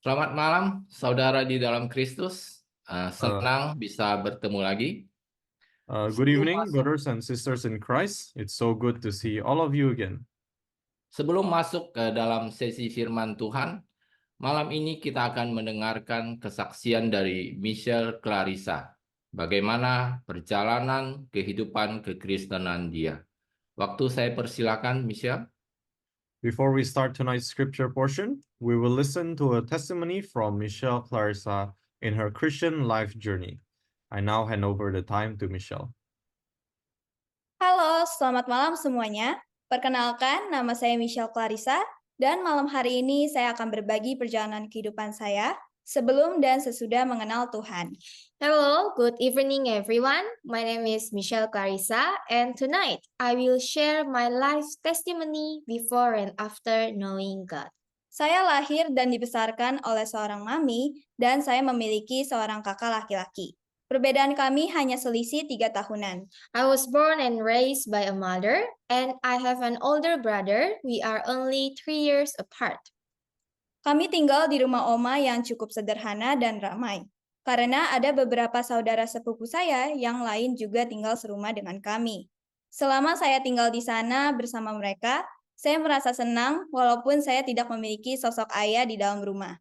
Selamat malam, saudara di dalam Kristus. Uh, Senang bisa bertemu lagi. Good Sebelum evening, masuk, brothers and sisters in Christ. It's so good to see all of you again. sebelum masuk ke dalam sesi firman Tuhan, malam ini kita akan mendengarkan kesaksian dari Michelle Clarissa. Bagaimana perjalanan kehidupan kekristenan dia. Waktu saya persilakan, Michelle. Before we start tonight's scripture portion, we will listen to a testimony from Michelle Clarissa in her Christian life journey. I now hand over the time to Michelle. Halo, selamat malam semuanya. Perkenalkan, nama saya Michelle Clarissa, dan malam hari ini saya akan berbagi perjalanan kehidupan saya sebelum dan sesudah mengenal Tuhan. Hello, good evening everyone. My name is Michelle Clarissa and tonight I will share my life testimony before and after knowing God. Saya lahir dan dibesarkan oleh seorang mami dan saya memiliki seorang kakak laki-laki. Perbedaan kami hanya selisih 3 tahunan. I was born and raised by a mother and I have an older brother. We are only 3 years apart. Kami tinggal di rumah oma yang cukup sederhana dan ramai. Karena ada beberapa saudara sepupu saya yang lain juga tinggal serumah dengan kami. Selama saya tinggal di sana bersama mereka, saya merasa senang walaupun saya tidak memiliki sosok ayah di dalam rumah.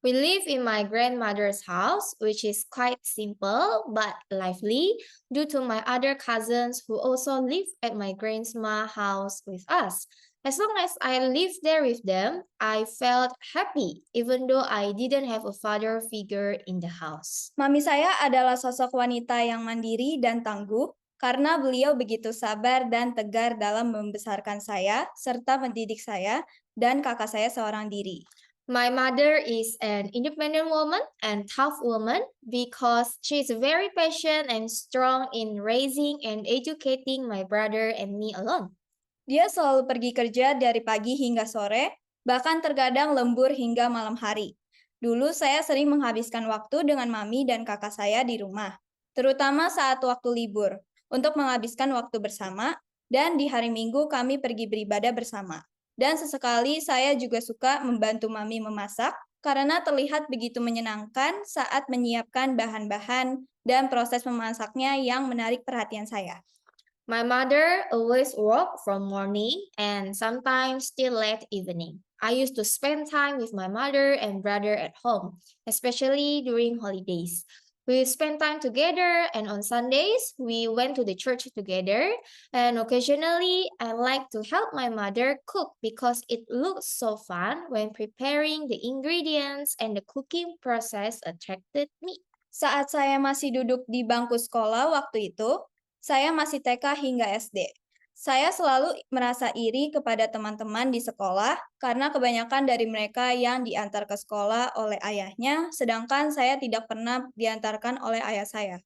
We live in my grandmother's house, which is quite simple but lively due to my other cousins who also live at my grandma's house with us. As long as I lived there with them, I felt happy even though I didn't have a father figure in the house. Mami saya adalah sosok wanita yang mandiri dan tangguh karena beliau begitu sabar dan tegar dalam membesarkan saya serta mendidik saya dan kakak saya seorang diri. My mother is an independent woman and tough woman because she is very patient and strong in raising and educating my brother and me alone. Dia selalu pergi kerja dari pagi hingga sore, bahkan terkadang lembur hingga malam hari. Dulu saya sering menghabiskan waktu dengan mami dan kakak saya di rumah, terutama saat waktu libur, untuk menghabiskan waktu bersama, dan di hari Minggu kami pergi beribadah bersama. Dan sesekali saya juga suka membantu mami memasak, karena terlihat begitu menyenangkan saat menyiapkan bahan-bahan dan proses memasaknya yang menarik perhatian saya. My mother always worked from morning and sometimes till late evening. I used to spend time with my mother and brother at home, especially during holidays. We spent time together and on Sundays we went to the church together, and occasionally I like to help my mother cook because it looks so fun when preparing the ingredients and the cooking process attracted me. Saat saya masih duduk di bangku sekolah waktu itu, saya masih TK hingga SD. Saya selalu merasa iri kepada teman-teman di sekolah karena kebanyakan dari mereka yang diantar ke sekolah oleh ayahnya, sedangkan saya tidak pernah diantarkan oleh ayah saya.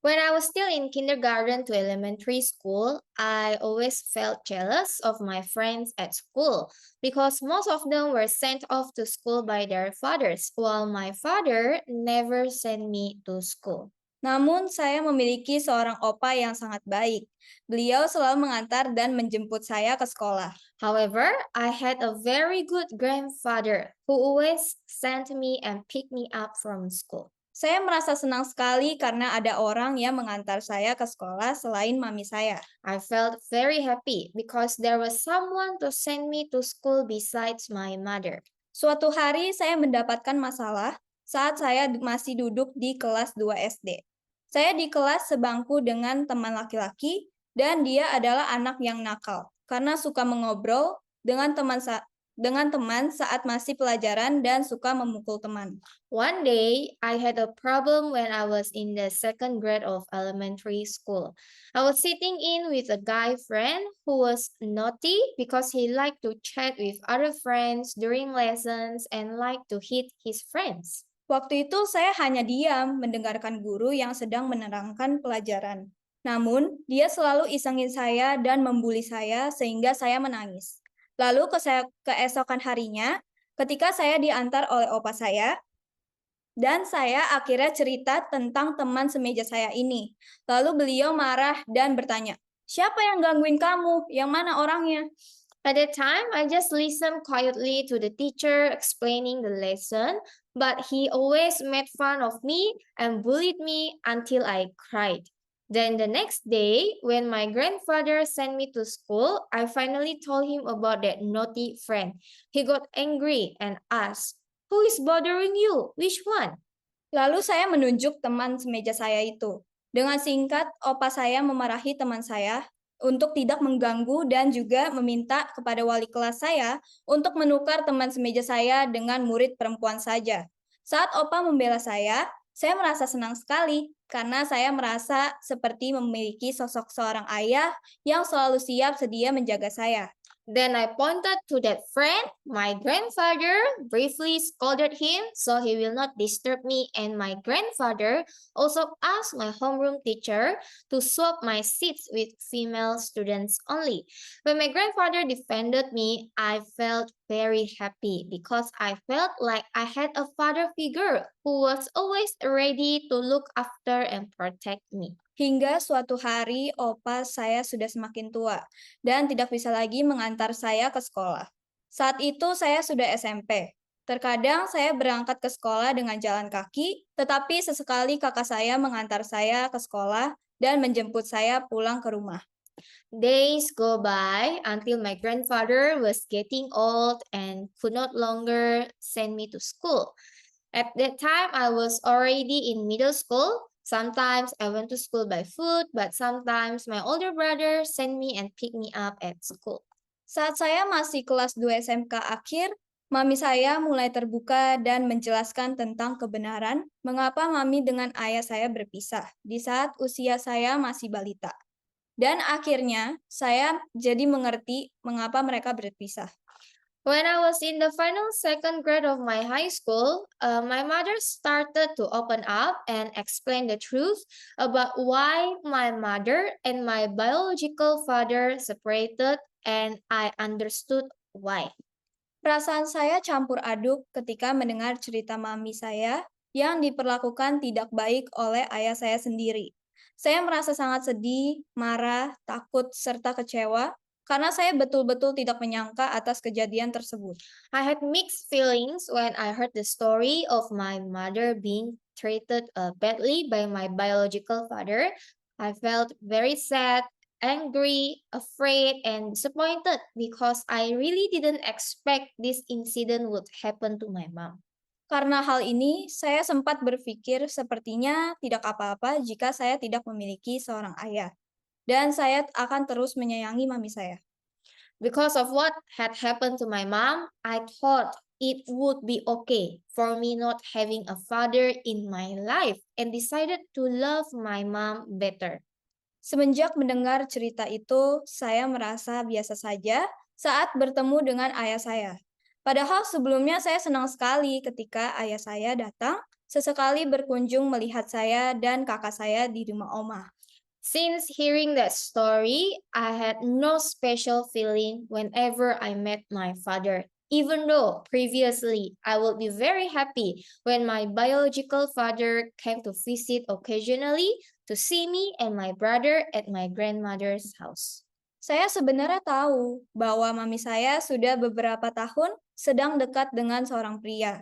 When I was still in kindergarten to elementary school, I always felt jealous of my friends at school because most of them were sent off to school by their fathers, while my father never sent me to school. Namun, saya memiliki seorang opa yang sangat baik. Beliau selalu mengantar dan menjemput saya ke sekolah. However, I had a very good grandfather who always sent me and picked me up from school. Saya merasa senang sekali karena ada orang yang mengantar saya ke sekolah selain mami saya. I felt very happy because there was someone to send me to school besides my mother. Suatu hari saya mendapatkan masalah saat saya masih duduk di kelas 2 SD. Saya di kelas sebangku dengan teman laki-laki dan dia adalah anak yang nakal karena suka mengobrol dengan teman saat masih pelajaran dan suka memukul teman. One day, I had a problem when I was in the second grade of elementary school. I was sitting in with a guy friend who was naughty because he liked to chat with other friends during lessons and liked to hit his friends. Waktu itu saya hanya diam mendengarkan guru yang sedang menerangkan pelajaran. Namun, dia selalu isengin saya dan membuli saya sehingga saya menangis. Lalu keesokan harinya, ketika saya diantar oleh opa saya, dan saya akhirnya cerita tentang teman semeja saya ini. Lalu beliau marah dan bertanya, "Siapa yang gangguin kamu? Yang mana orangnya?" At that time, I just listened quietly to the teacher explaining the lesson, but he always made fun of me and bullied me until I cried. Then the next day, when my grandfather sent me to school, I finally told him about that naughty friend. He got angry and asked, "Who is bothering you? Which one?" Lalu saya menunjuk teman semeja saya itu. Dengan singkat, opa saya memarahi teman saya untuk tidak mengganggu dan juga meminta kepada wali kelas saya untuk menukar teman semeja saya dengan murid perempuan saja. Saat opa membela saya merasa senang sekali karena saya merasa seperti memiliki sosok seorang ayah yang selalu siap sedia menjaga saya. Then I pointed to that friend. My grandfather briefly scolded him so he will not disturb me, and my grandfather also asked my homeroom teacher to swap my seats with female students only. When my grandfather defended me, I felt very happy because I felt like I had a father figure who was always ready to look after and protect me. Hingga suatu hari opa saya sudah semakin tua dan tidak bisa lagi mengantar saya ke sekolah. Saat itu saya sudah SMP. Terkadang saya berangkat ke sekolah dengan jalan kaki, tetapi sesekali kakak saya mengantar saya ke sekolah dan menjemput saya pulang ke rumah. Days go by until my grandfather was getting old and could not longer send me to school. At that time, I was already in middle school. Sometimes I went to school by foot, but sometimes my older brother sent me and picked me up at school. Saat saya masih kelas 2 SMK akhir, mami saya mulai terbuka dan menjelaskan tentang kebenaran mengapa mami dengan ayah saya berpisah di saat usia saya masih balita. Dan akhirnya, saya jadi mengerti mengapa mereka berpisah. When I was in the final second grade of my high school, my mother started to open up and explain the truth about why my mother and my biological father separated, and I understood why. Perasaan saya campur aduk ketika mendengar cerita mami saya yang diperlakukan tidak baik oleh ayah saya sendiri. Saya merasa sangat sedih, marah, takut, serta kecewa karena saya betul-betul tidak menyangka atas kejadian tersebut. I had mixed feelings when I heard the story of my mother being treated badly by my biological father. I felt very sad, angry, afraid, and disappointed because I really didn't expect this incident would happen to my mom. Karena hal ini, saya sempat berpikir sepertinya tidak apa-apa jika saya tidak memiliki seorang ayah. Dan saya akan terus menyayangi mami saya. Because of what had happened to my mom, I thought it would be okay for me not having a father in my life and decided to love my mom better. Semenjak mendengar cerita itu, saya merasa biasa saja saat bertemu dengan ayah saya. Padahal sebelumnya saya senang sekali ketika ayah saya datang sesekali berkunjung melihat saya dan kakak saya di rumah oma. Since hearing that story, I had no special feeling whenever I met my father, even though previously I would be very happy when my biological father came to visit occasionally to see me and my brother at my grandmother's house. Saya sebenarnya tahu bahwa mami saya sudah beberapa tahun sedang dekat dengan seorang pria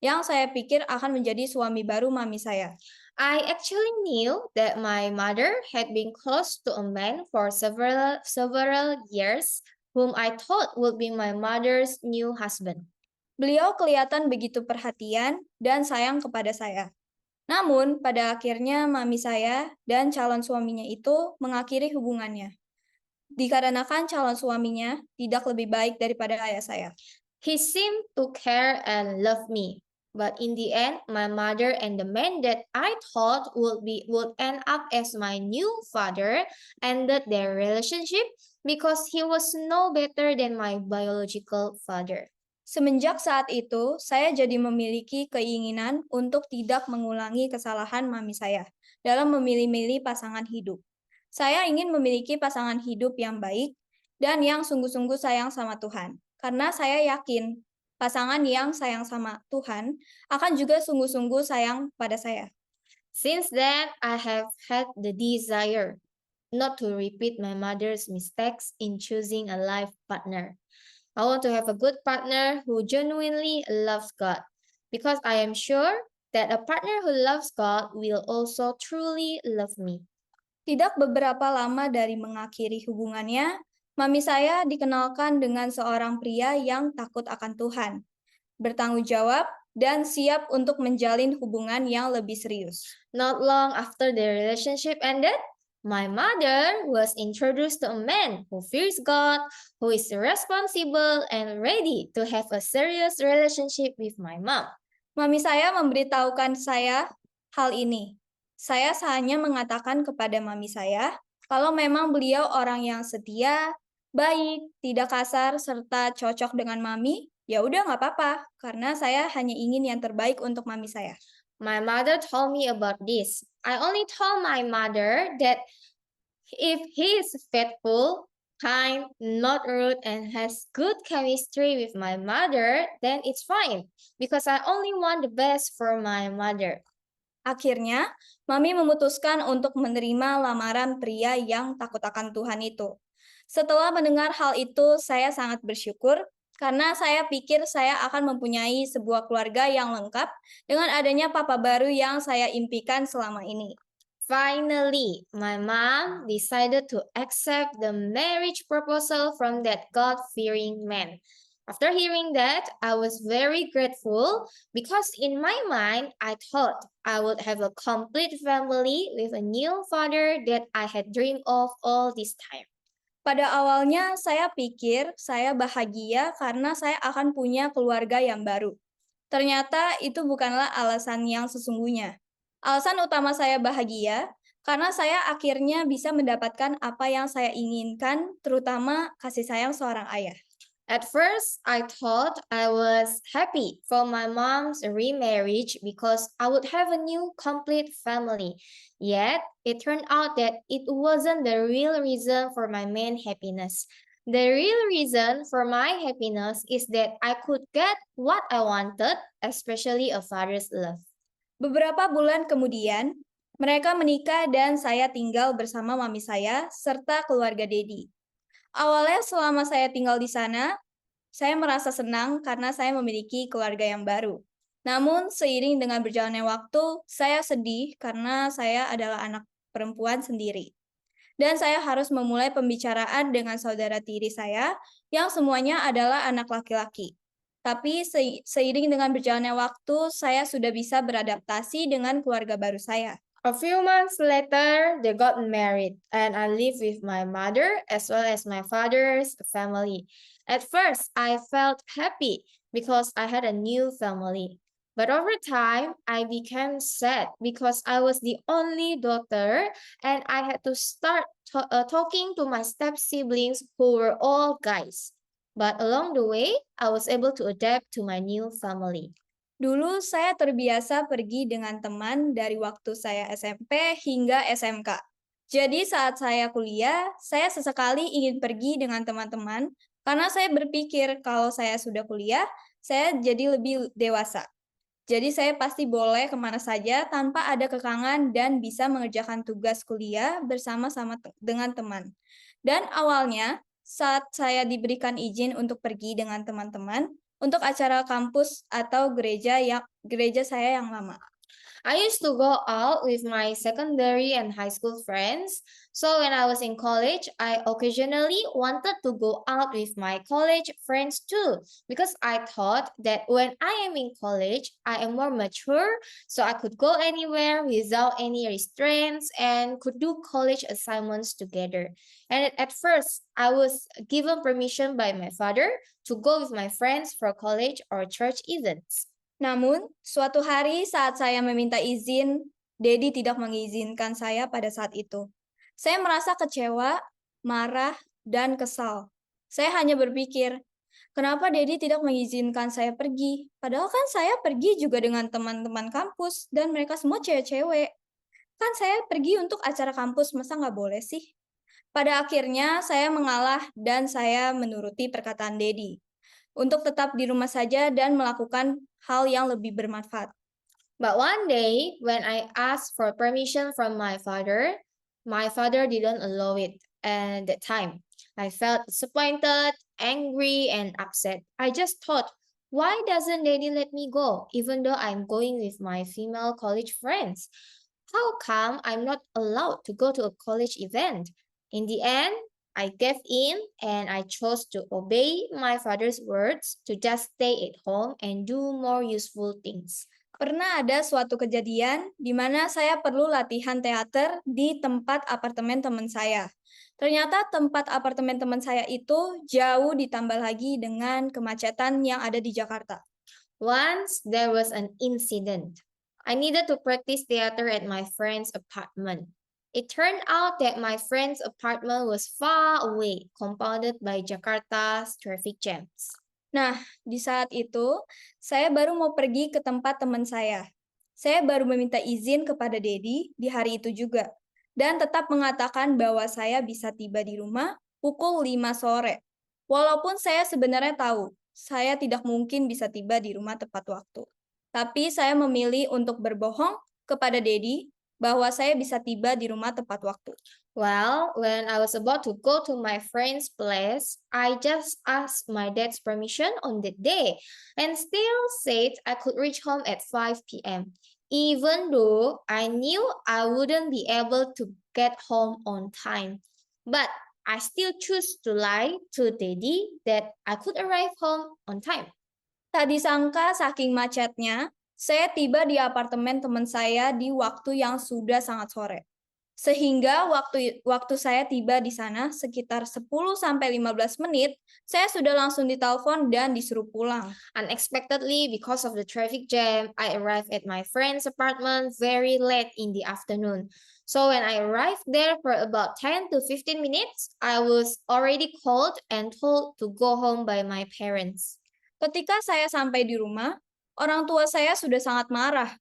yang saya pikir akan menjadi suami baru mami saya. I actually knew that my mother had been close to a man for several years whom I thought would be my mother's new husband. Beliau kelihatan begitu perhatian dan sayang kepada saya. Namun, pada akhirnya mami saya dan calon suaminya itu mengakhiri hubungannya. Dikarenakan calon suaminya tidak lebih baik daripada ayah saya. He seemed to care and love me. But in the end, my mother and the man that I thought would end up as my new father ended their relationship because he was no better than my biological father. Semenjak saat itu, saya jadi memiliki keinginan untuk tidak mengulangi kesalahan mami saya dalam memilih-milih pasangan hidup. Saya ingin memiliki pasangan hidup yang baik dan yang sungguh-sungguh sayang sama Tuhan. Karena saya yakin pasangan yang sayang sama Tuhan akan juga sungguh-sungguh sayang pada saya. Since then, I have had the desire not to repeat my mother's mistakes in choosing a life partner. I want to have a good partner who genuinely loves God, because I am sure that a partner who loves God will also truly love me. Tidak beberapa lama dari mengakhiri hubungannya, mami saya dikenalkan dengan seorang pria yang takut akan Tuhan, bertanggung jawab, dan siap untuk menjalin hubungan yang lebih serius. Not long after their relationship ended, my mother was introduced to a man who fears God, who is responsible, and ready to have a serious relationship with my mom. Mami saya memberitahukan saya hal ini. Saya hanya mengatakan kepada mami saya, kalau memang beliau orang yang setia, baik, tidak kasar, serta cocok dengan mami, ya udah nggak apa-apa, karena saya hanya ingin yang terbaik untuk mami saya. My mother told me about this. I only told my mother that if he is faithful, kind, not rude, and has good chemistry with my mother, then it's fine, because I only want the best for my mother. Akhirnya, mami memutuskan untuk menerima lamaran pria yang takut akan Tuhan itu. Setelah mendengar hal itu, saya sangat bersyukur karena saya pikir saya akan mempunyai sebuah keluarga yang lengkap dengan adanya papa baru yang saya impikan selama ini. Finally, my mom decided to accept the marriage proposal from that God-fearing man. After hearing that, I was very grateful because in my mind, I thought I would have a complete family with a new father that I had dreamed of all this time. Pada awalnya, saya pikir saya bahagia karena saya akan punya keluarga yang baru. Ternyata itu bukanlah alasan yang sesungguhnya. Alasan utama saya bahagia karena saya akhirnya bisa mendapatkan apa yang saya inginkan, terutama kasih sayang seorang ayah. At first, I thought I was happy for my mom's remarriage because I would have a new complete family. Yet, it turned out that it wasn't the real reason for my main happiness. The real reason for my happiness is that I could get what I wanted, especially a father's love. Beberapa bulan kemudian, mereka menikah dan saya tinggal bersama mami saya serta keluarga Dedi. Awalnya selama saya tinggal di sana, saya merasa senang karena saya memiliki keluarga yang baru. Namun, seiring dengan berjalannya waktu, saya sedih karena saya adalah anak perempuan sendiri. Dan saya harus memulai pembicaraan dengan saudara tiri saya yang semuanya adalah anak laki-laki. Tapi seiring dengan berjalannya waktu, saya sudah bisa beradaptasi dengan keluarga baru saya. A few months later, they got married, and I lived with my mother as well as my father's family. At first, I felt happy because I had a new family. But over time, I became sad because I was the only daughter and I had to start talking to my step-siblings who were all guys. But along the way, I was able to adapt to my new family. Dulu saya terbiasa pergi dengan teman dari waktu saya SMP hingga SMK. Jadi saat saya kuliah, saya sesekali ingin pergi dengan teman-teman karena saya berpikir kalau saya sudah kuliah, saya jadi lebih dewasa. Jadi saya pasti boleh kemana saja tanpa ada kekangan dan bisa mengerjakan tugas kuliah bersama-sama dengan teman. Dan awalnya, saat saya diberikan izin untuk pergi dengan teman-teman, untuk acara kampus atau gereja saya yang lama. I used to go out with my secondary and high school friends. So when I was in college, I occasionally wanted to go out with my college friends too, because I thought that when I am in college, I am more mature, so I could go anywhere without any restraints and could do college assignments together. And at first, I was given permission by my father to go with my friends for college or church events. Namun, suatu hari saat saya meminta izin, Dedi tidak mengizinkan saya pada saat itu. Saya merasa kecewa, marah, dan kesal. Saya hanya berpikir, kenapa Dedi tidak mengizinkan saya pergi? Padahal kan saya pergi juga dengan teman-teman kampus, dan mereka semua cewek-cewek. Kan saya pergi untuk acara kampus, masa nggak boleh sih? Pada akhirnya, saya mengalah dan saya menuruti perkataan Dedi untuk tetap di rumah saja dan melakukan hal yang lebih bermanfaat. But one day, when I asked for permission from my father, My father didn't allow it, and at that time, I felt disappointed, angry, and upset. I just thought, why doesn't daddy let me go, even though I'm going with my female college friends? How come I'm not allowed to go to a college event? In the end, I gave in and I chose to obey my father's words to just stay at home and do more useful things. Pernah ada suatu kejadian di mana saya perlu latihan teater di tempat apartemen teman saya. Ternyata tempat apartemen teman saya itu jauh ditambah lagi dengan kemacetan yang ada di Jakarta. Once there was an incident. I needed to practice theater at my friend's apartment. It turned out that my friend's apartment was far away, compounded by Jakarta's traffic jams. Nah, di saat itu, saya baru mau pergi ke tempat teman saya. Saya baru meminta izin kepada Dedi di hari itu juga, dan tetap mengatakan bahwa saya bisa tiba di rumah pukul 5 sore. Walaupun saya sebenarnya tahu, saya tidak mungkin bisa tiba di rumah tepat waktu. Tapi saya memilih untuk berbohong kepada Dedi bahwa saya bisa tiba di rumah tepat waktu. Well, when I was about to go to my friend's place, I just asked my dad's permission on that day and still said I could reach home at 5 p.m. Even though I knew I wouldn't be able to get home on time. But I still choose to lie to Daddy that I could arrive home on time. Tak disangka saking macetnya, saya tiba di apartemen teman saya di waktu yang sudah sangat sore. Sehingga waktu saya tiba di sana sekitar 10-15 menit, saya sudah langsung ditelepon dan disuruh pulang. Unexpectedly, because of the traffic jam, I arrived at my friend's apartment very late in the afternoon. So when I arrived there for about 10 to 15 minutes, I was already called and told to go home by my parents. Ketika saya sampai di rumah, orang tua saya sudah sangat marah.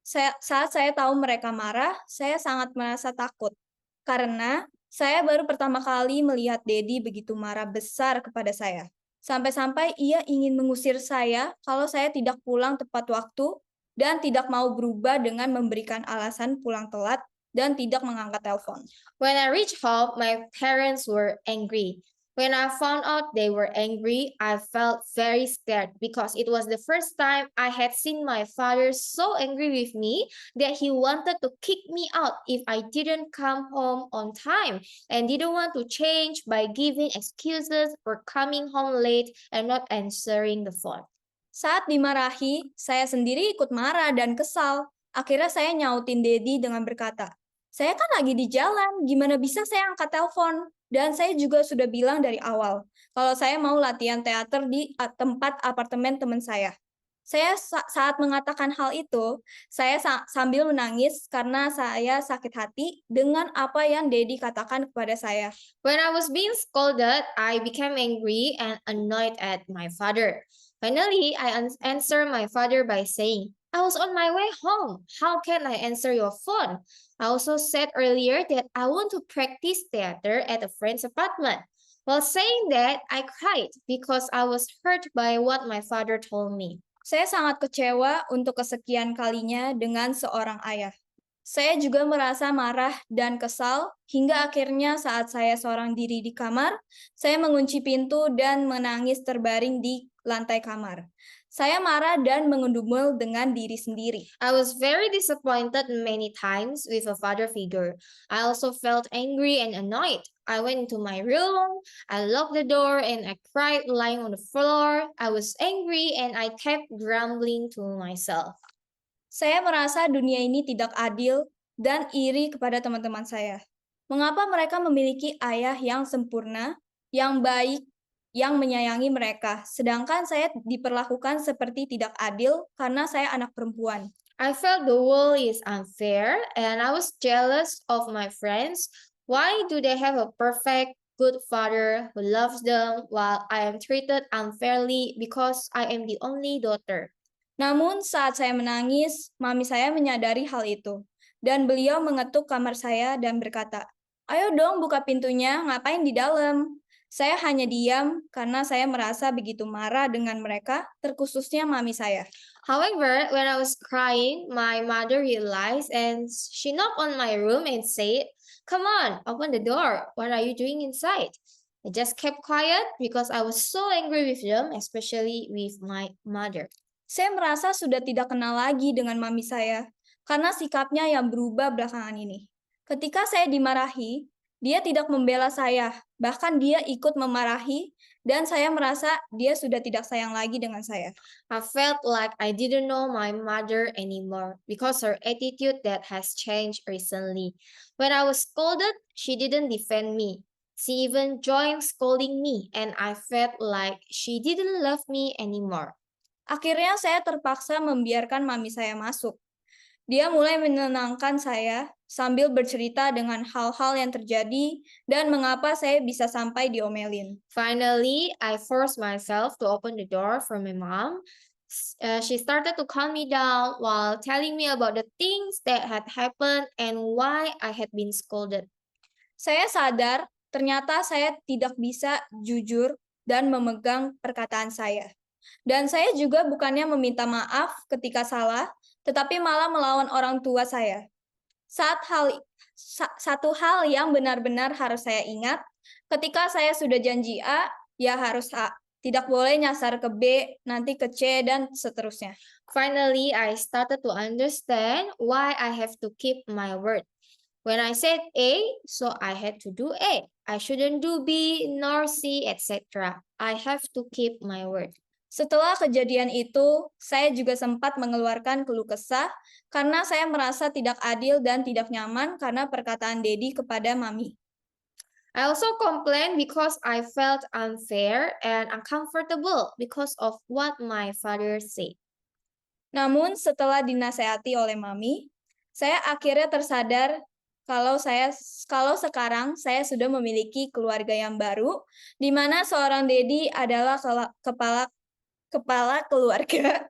Saat saya tahu mereka marah, saya sangat merasa takut. Karena saya baru pertama kali melihat Dedi begitu marah besar kepada saya. Sampai-sampai ia ingin mengusir saya kalau saya tidak pulang tepat waktu dan tidak mau berubah dengan memberikan alasan pulang telat dan tidak mengangkat telepon. When I reached home, my parents were angry. When I found out they were angry, I felt very scared because it was the first time I had seen my father so angry with me that he wanted to kick me out if I didn't come home on time and didn't want to change by giving excuses for coming home late and not answering the phone. Saat dimarahi, saya sendiri ikut marah dan kesal. Akhirnya saya nyautin Dedi dengan berkata, "Saya kan lagi di jalan, gimana bisa saya angkat telepon?" Dan saya juga sudah bilang dari awal, kalau saya mau latihan teater di tempat apartemen teman saya. Saya saat mengatakan hal itu, saya sambil menangis karena saya sakit hati dengan apa yang Dedi katakan kepada saya. When I was being scolded, I became angry and annoyed at my father. Finally, I answered my father by saying, I was on my way home. How can I answer your phone? I also said earlier that I want to practice theater at a friend's apartment. While saying that, I cried because I was hurt by what my father told me. Saya sangat kecewa untuk kesekian kalinya dengan seorang ayah. Saya juga merasa marah dan kesal hingga akhirnya saat saya seorang diri di kamar, saya mengunci pintu dan menangis terbaring di lantai kamar. Saya marah dan mengedumel dengan diri sendiri. I was very disappointed many times with a father figure. I also felt angry and annoyed. I went into my room, I locked the door, and I cried lying on the floor. I was angry and I kept grumbling to myself. Saya merasa dunia ini tidak adil dan iri kepada teman-teman saya. Mengapa mereka memiliki ayah yang sempurna, yang baik, yang menyayangi mereka, sedangkan saya diperlakukan seperti tidak adil karena saya anak perempuan. I felt the world is unfair and I was jealous of my friends. Why do they have a perfect, good father who loves them while I am treated unfairly because I am the only daughter? Namun saat saya menangis, mami saya menyadari hal itu. Dan beliau mengetuk kamar saya dan berkata, "Ayo dong buka pintunya, ngapain di dalam?" Saya hanya diam karena saya merasa begitu marah dengan mereka, terkhususnya mami saya. However, when I was crying, my mother realized and she knocked on my room and said, "Come on, open the door. What are you doing inside?" I just kept quiet because I was so angry with them, especially with my mother. Saya merasa sudah tidak kenal lagi dengan mami saya karena sikapnya yang berubah belakangan ini. Ketika saya dimarahi, dia tidak membela saya, bahkan dia ikut memarahi dan saya merasa dia sudah tidak sayang lagi dengan saya. I felt like I didn't know my mother anymore because her attitude that has changed recently. When I was scolded, she didn't defend me. She even joined scolding me, and I felt like she didn't love me anymore. Akhirnya saya terpaksa membiarkan mami saya masuk. Dia mulai menenangkan saya sambil bercerita dengan hal-hal yang terjadi dan mengapa saya bisa sampai diomelin. Finally, I forced myself to open the door for my mom. She started to calm me down while telling me about the things that had happened and why I had been scolded. Saya sadar ternyata saya tidak bisa jujur dan memegang perkataan saya. Dan saya juga bukannya meminta maaf ketika salah, tetapi malah melawan orang tua saya. Satu hal yang benar-benar harus saya ingat, ketika saya sudah janji A, ya harus A. Tidak boleh nyasar ke B, nanti ke C, dan seterusnya. Finally, I started to understand why I have to keep my word. When I said A, so I had to do A. I shouldn't do B nor C, etc. I have to keep my word. Setelah kejadian itu, saya juga sempat mengeluarkan keluh kesah karena saya merasa tidak adil dan tidak nyaman karena perkataan Dedi kepada Mami. I also complained because I felt unfair and uncomfortable because of what my father said. Namun setelah dinasehati oleh Mami, saya akhirnya tersadar kalau sekarang saya sudah memiliki keluarga yang baru, di mana seorang Dedi adalah kepala keluarga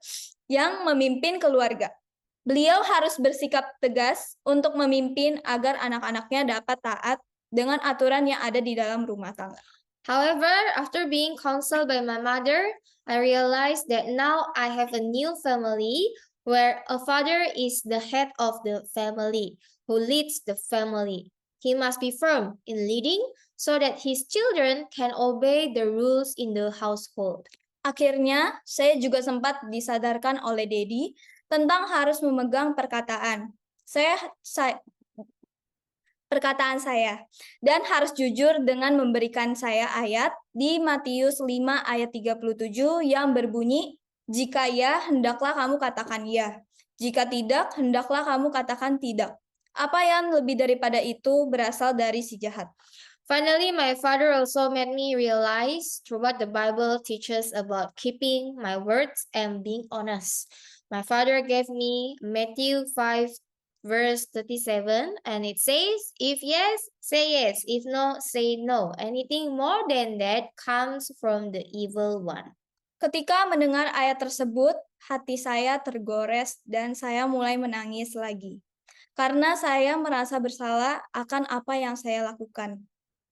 yang memimpin keluarga. Beliau harus bersikap tegas untuk memimpin agar anak-anaknya dapat taat dengan aturan yang ada di dalam rumah tangga. However, after being counseled by my mother, I realized that now I have a new family where a father is the head of the family, who leads the family. He must be firm in leading so that his children can obey the rules in the household. Akhirnya, saya juga sempat disadarkan oleh Dedi tentang harus memegang perkataan saya dan harus jujur dengan memberikan saya ayat di Matius 5 ayat 37 yang berbunyi, "Jika ya, hendaklah kamu katakan ya. Jika tidak, hendaklah kamu katakan tidak. Apa yang lebih daripada itu berasal dari si jahat." Finally, my father also made me realize through what the Bible teaches about keeping my words and being honest. My father gave me Matthew 5 verse 37, and it says, "If yes, say yes. If no, say no. Anything more than that comes from the evil one." Ketika mendengar ayat tersebut, hati saya tergores dan saya mulai menangis lagi. Karena saya merasa bersalah akan apa yang saya lakukan,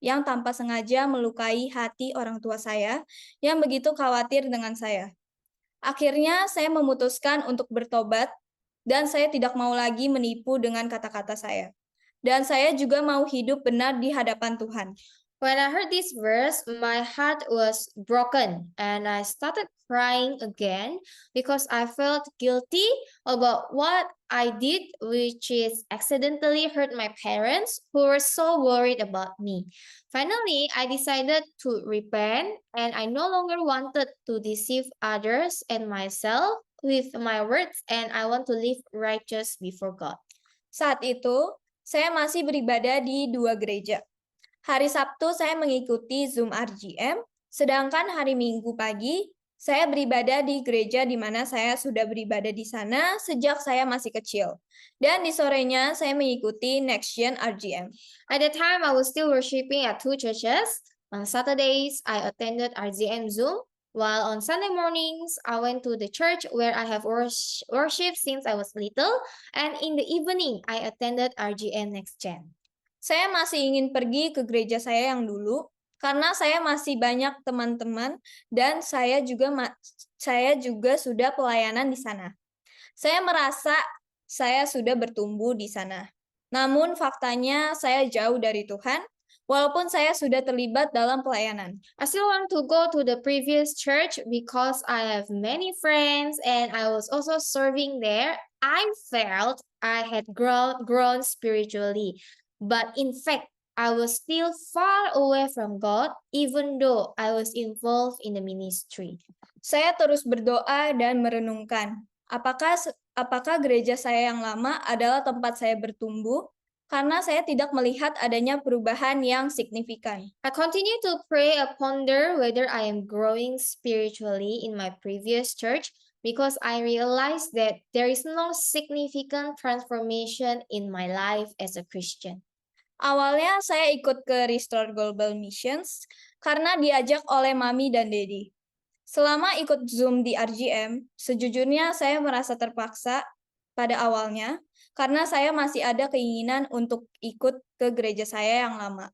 yang tanpa sengaja melukai hati orang tua saya yang begitu khawatir dengan saya. Akhirnya saya memutuskan untuk bertobat dan saya tidak mau lagi menipu dengan kata-kata saya. Dan saya juga mau hidup benar di hadapan Tuhan. When I heard this verse, my heart was broken and I started crying again because I felt guilty about what I did, which is accidentally hurt my parents who were so worried about me. Finally, I decided to repent and I no longer wanted to deceive others and myself with my words, and I want to live righteous before God. Saat itu, saya masih beribadah di 2 gereja. Hari Sabtu saya mengikuti Zoom RGM, sedangkan hari Minggu pagi saya beribadah di gereja di mana saya sudah beribadah di sana sejak saya masih kecil. Dan di sorenya saya mengikuti Next Gen RGM. At the time, I was still worshiping at 2 churches. On Saturdays, I attended RGM Zoom, while on Sunday mornings, I went to the church where I have worshipped since I was little, and in the evening, I attended RGM Next Gen. Saya masih ingin pergi ke gereja saya yang dulu, karena saya masih banyak teman-teman dan saya juga sudah pelayanan di sana. Saya merasa saya sudah bertumbuh di sana. Namun faktanya saya jauh dari Tuhan, walaupun saya sudah terlibat dalam pelayanan. I still want to go to the previous church because I have many friends and I was also serving there. I felt I had grown spiritually, but in fact, I was still far away from God even though I was involved in the ministry. Saya terus berdoa dan merenungkan, apakah gereja saya yang lama adalah tempat saya bertumbuh? Karena saya tidak melihat adanya perubahan yang signifikan. I continue to pray and ponder whether I am growing spiritually in my previous church because I realized that there is no significant transformation in my life as a Christian. Awalnya saya ikut ke Restore Global Missions karena diajak oleh Mami dan Dedi. Selama ikut Zoom di RGM, sejujurnya saya merasa terpaksa pada awalnya karena saya masih ada keinginan untuk ikut ke gereja saya yang lama.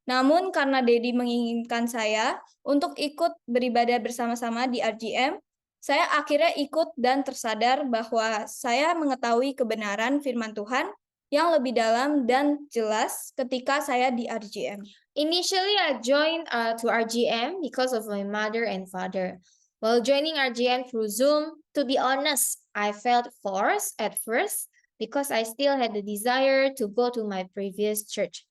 Namun karena Dedi menginginkan saya untuk ikut beribadah bersama-sama di RGM, saya akhirnya ikut dan tersadar bahwa saya mengetahui kebenaran firman Tuhan yang lebih dalam dan jelas ketika saya di RGM. Initially, I joined to RGM because of my mother and father. While joining RGM through Zoom, to be honest, I felt forced at first because I still had the desire to go to my previous church.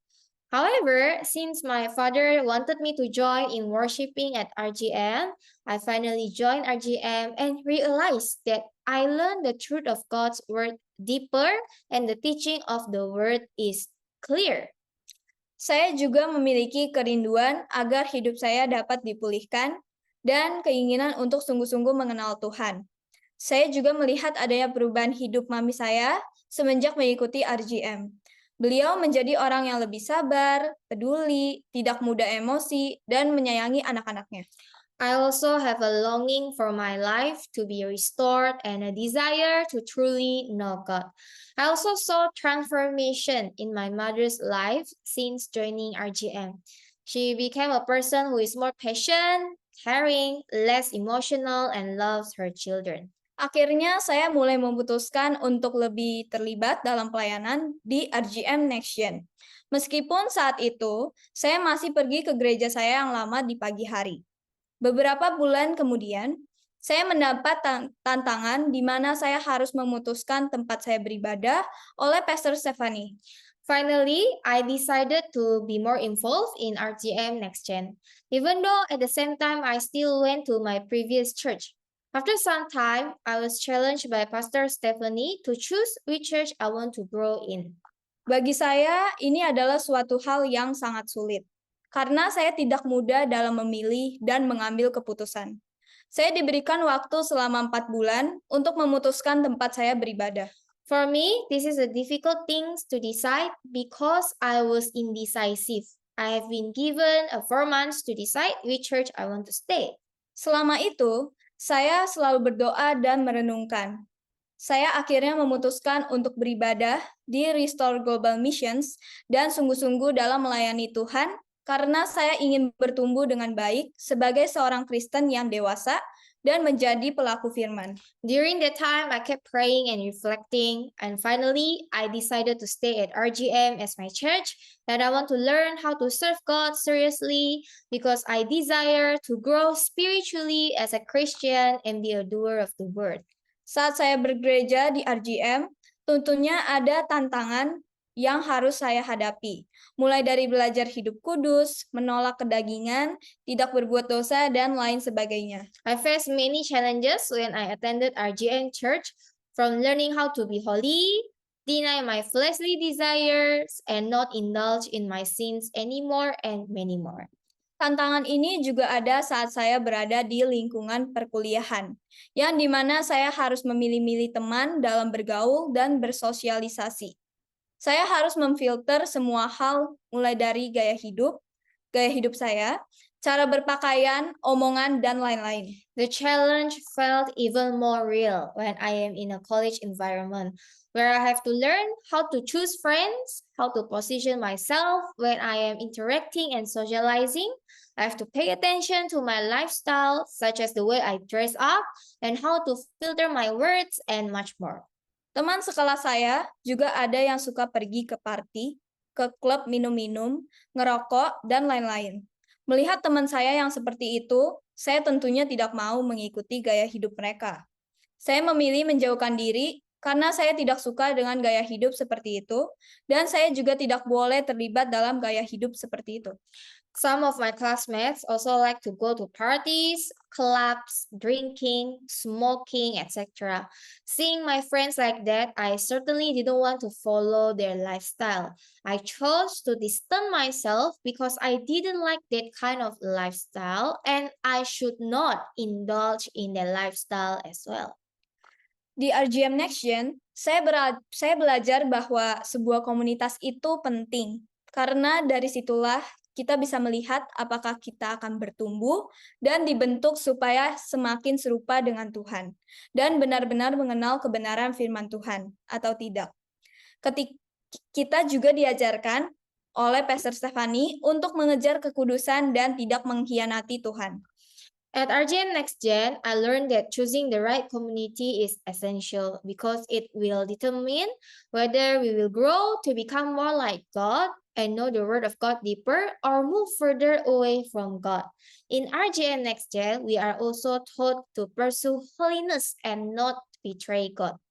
However, since my father wanted me to join in worshiping at RGM, I finally joined RGM and realized that I learned the truth of God's word deeper and the teaching of the word is clear. Saya juga memiliki kerinduan agar hidup saya dapat dipulihkan dan keinginan untuk sungguh-sungguh mengenal Tuhan. Saya juga melihat adanya perubahan hidup mami saya semenjak mengikuti RGM. Beliau menjadi orang yang lebih sabar, peduli, tidak mudah emosi, dan menyayangi anak-anaknya. I also have a longing for my life to be restored and a desire to truly know God. I also saw transformation in my mother's life since joining RGM. She became a person who is more patient, caring, less emotional, and loves her children. Akhirnya saya mulai memutuskan untuk lebih terlibat dalam pelayanan di RGM Next Gen. Meskipun saat itu, saya masih pergi ke gereja saya yang lama di pagi hari. Beberapa bulan kemudian, saya mendapat tantangan di mana saya harus memutuskan tempat saya beribadah oleh Pastor Stephanie. Finally, I decided to be more involved in RGM Next Gen, even though at the same time I still went to my previous church. After some time, I was challenged by Pastor Stephanie to choose which church I want to grow in. Bagi saya, ini adalah suatu hal yang sangat sulit, karena saya tidak mudah dalam memilih dan mengambil keputusan. Saya diberikan waktu selama 4 bulan untuk memutuskan tempat saya beribadah. For me, this is a difficult thing to decide because I was indecisive. I have been given 4 months to decide which church I want to stay. Selama itu, saya selalu berdoa dan merenungkan. Saya akhirnya memutuskan untuk beribadah di Restore Global Missions dan sungguh-sungguh dalam melayani Tuhan karena saya ingin bertumbuh dengan baik sebagai seorang Kristen yang dewasa dan menjadi pelaku firman. During that time, I kept praying and reflecting, and finally, I decided to stay at RGM as my church, and I want to learn how to serve God seriously because I desire to grow spiritually as a Christian and be a doer of the word. Saat saya bergereja di RGM, tentunya ada tantangan yang harus saya hadapi, mulai dari belajar hidup kudus, menolak kedagingan, tidak berbuat dosa, dan lain sebagainya. I faced many challenges when I attended RGM Church, from learning how to be holy, deny my fleshly desires, and not indulge in my sins anymore, and many more. Tantangan ini juga ada saat saya berada di lingkungan perkuliahan, yang dimana saya harus memilih-milih teman dalam bergaul dan bersosialisasi. Saya harus memfilter semua hal mulai dari gaya hidup saya, cara berpakaian, omongan, dan lain-lain. The challenge felt even more real when I am in a college environment, where I have to learn how to choose friends, how to position myself when I am interacting and socializing. I have to pay attention to my lifestyle, such as the way I dress up, and how to filter my words, and much more. Teman sekelas saya juga ada yang suka pergi ke party, ke klub minum-minum, ngerokok, dan lain-lain. Melihat teman saya yang seperti itu, saya tentunya tidak mau mengikuti gaya hidup mereka. Saya memilih menjauhkan diri karena saya tidak suka dengan gaya hidup seperti itu, dan saya juga tidak boleh terlibat dalam gaya hidup seperti itu. Some of my classmates also like to go to parties, clubs, drinking, smoking, etc. Seeing my friends like that, I certainly didn't want to follow their lifestyle. I chose to distance myself because I didn't like that kind of lifestyle and I should not indulge in their lifestyle as well. Di RGM Next Gen, saya belajar bahwa sebuah komunitas itu penting, karena dari situlah kita bisa melihat apakah kita akan bertumbuh dan dibentuk supaya semakin serupa dengan Tuhan, dan benar-benar mengenal kebenaran firman Tuhan, atau tidak. Kita juga diajarkan oleh Pastor Stephanie untuk mengejar kekudusan dan tidak mengkhianati Tuhan. At RGM Next Gen, I learned that choosing the right community is essential because it will determine whether we will grow to become more like God and know the Word of God deeper or move further away from God. In RGM Next Gen, we are also taught to pursue holiness and not betray God.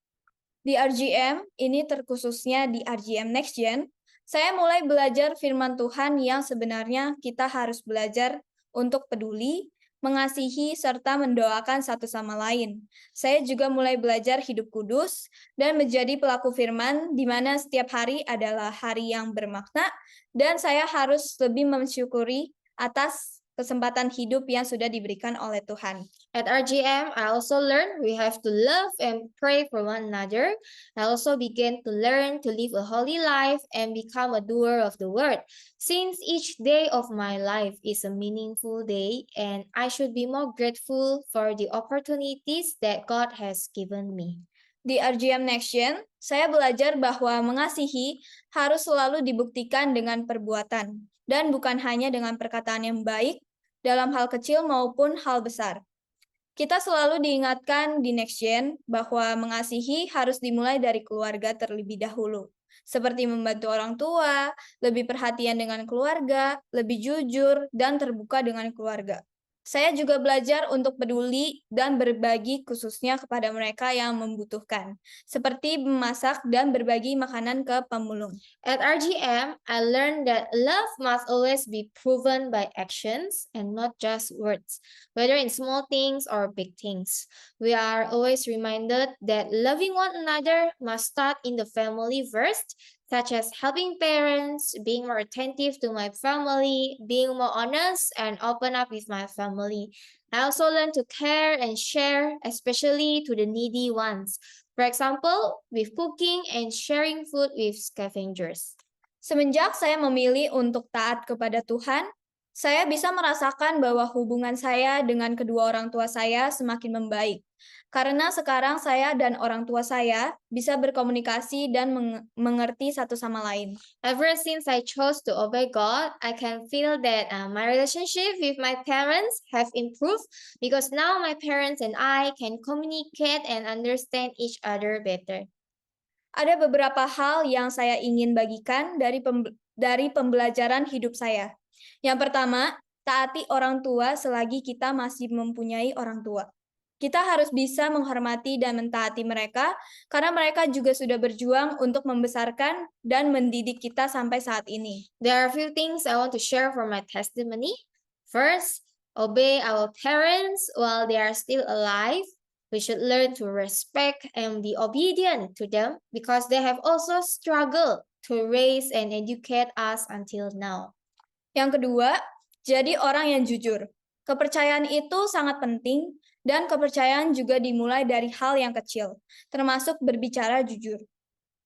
Di RGM, ini terkhususnya di RGM Next Gen, saya mulai belajar firman Tuhan yang sebenarnya kita harus belajar untuk peduli, mengasihi, serta mendoakan satu sama lain. Saya juga mulai belajar hidup kudus dan menjadi pelaku firman di mana setiap hari adalah hari yang bermakna dan saya harus lebih mensyukuri atas kesempatan hidup yang sudah diberikan oleh Tuhan. At RGM, I also learned we have to love and pray for one another. I also began to learn to live a holy life and become a doer of the word. Since each day of my life is a meaningful day, and I should be more grateful for the opportunities that God has given me. Di RGM Next Gen, saya belajar bahwa mengasihi harus selalu dibuktikan dengan perbuatan, dan bukan hanya dengan perkataan yang baik, dalam hal kecil maupun hal besar. Kita selalu diingatkan di Next Gen bahwa mengasihi harus dimulai dari keluarga terlebih dahulu, seperti membantu orang tua, lebih perhatian dengan keluarga, lebih jujur, dan terbuka dengan keluarga. Saya juga belajar untuk peduli dan berbagi khususnya kepada mereka yang membutuhkan, seperti memasak dan berbagi makanan ke pemulung. At RGM, I learned that love must always be proven by actions and not just words, whether in small things or big things. We are always reminded that loving one another must start in the family first, such as helping parents, being more attentive to my family, being more honest and open up with my family. I also learned to care and share, especially to the needy ones. For example, with cooking and sharing food with scavengers. Semenjak saya memilih untuk taat kepada Tuhan, saya bisa merasakan bahwa hubungan saya dengan kedua orang tua saya semakin membaik. Karena sekarang saya dan orang tua saya bisa berkomunikasi dan mengerti satu sama lain. Ever since I chose to obey God, I can feel that my relationship with my parents have improved because now my parents and I can communicate and understand each other better. Ada beberapa hal yang saya ingin bagikan dari pembelajaran hidup saya. Yang pertama, taati orang tua selagi kita masih mempunyai orang tua. Kita harus bisa menghormati dan mentaati mereka karena mereka juga sudah berjuang untuk membesarkan dan mendidik kita sampai saat ini. There are a few things I want to share from my testimony. First, obey our parents while they are still alive. We should learn to respect and be obedient to them because they have also struggled to raise and educate us until now. Yang kedua, jadi orang yang jujur. Kepercayaan itu sangat penting dan kepercayaan juga dimulai dari hal yang kecil, termasuk berbicara jujur.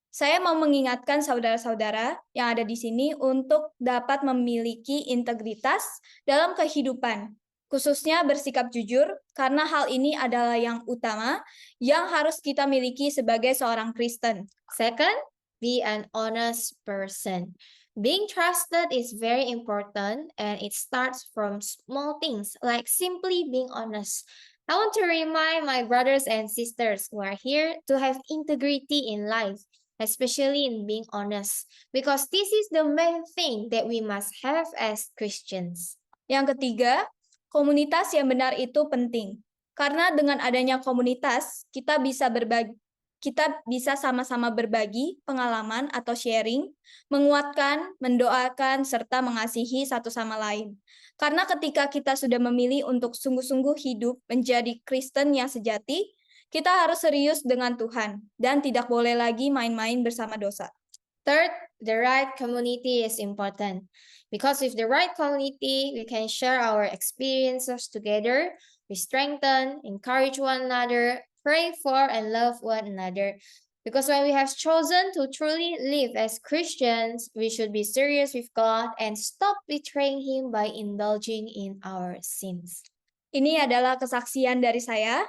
Saya mau mengingatkan saudara-saudara yang ada di sini untuk dapat memiliki integritas dalam kehidupan, khususnya bersikap jujur, karena hal ini adalah yang utama yang harus kita miliki sebagai seorang Kristen. Second, be an honest person. Being trusted is very important and it starts from small things like simply being honest. I want to remind my brothers and sisters who are here to have integrity in life, especially in being honest, because this is the main thing that we must have as Christians. Yang ketiga, komunitas yang benar itu penting. Karena dengan adanya komunitas, kita bisa sama-sama berbagi pengalaman atau sharing, menguatkan, mendoakan, serta mengasihi satu sama lain. Karena ketika kita sudah memilih untuk sungguh-sungguh hidup menjadi Kristen yang sejati, kita harus serius dengan Tuhan dan tidak boleh lagi main-main bersama dosa. Third, the right community is important. Because with the right community, we can share our experiences together, we strengthen, encourage one another, pray for, and love one another. Because when we have chosen to truly live as Christians, we should be serious with God and stop betraying Him by indulging in our sins. Ini adalah kesaksian dari saya.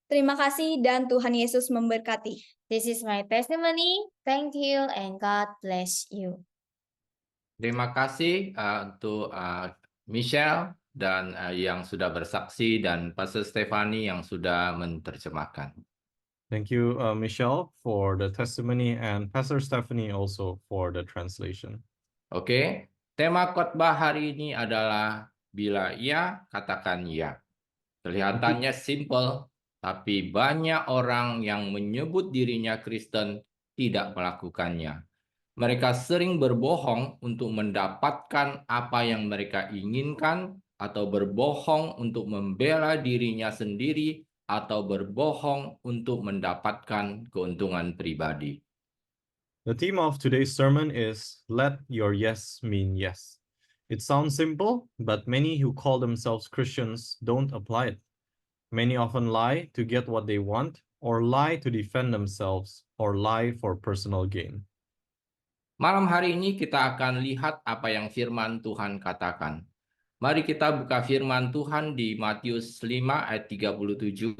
Terima kasih dan Tuhan Yesus memberkati. This is my testimony. Thank you and God bless you. Terima kasih untuk Michelle dan yang sudah bersaksi dan Pastor Stefani yang sudah menerjemahkan. Thank you, Michelle, for the testimony, and Pastor Stephanie also for the translation. Oke, tema khotbah hari ini adalah bila iya, katakan ya. Kelihatannya simple, tapi banyak orang yang menyebut dirinya Kristen tidak melakukannya. Mereka sering berbohong untuk mendapatkan apa yang mereka inginkan, atau berbohong untuk membela dirinya sendiri, atau berbohong untuk mendapatkan keuntungan pribadi. The theme of today's sermon is Let Your Yes Mean Yes. It sounds simple, but many who call themselves Christians don't apply it. Many often lie to get what they want, or lie to defend themselves, or lie for personal gain. Malam hari ini kita akan lihat apa yang firman Tuhan katakan. Mari kita buka firman Tuhan di Matius 5 ayat 37.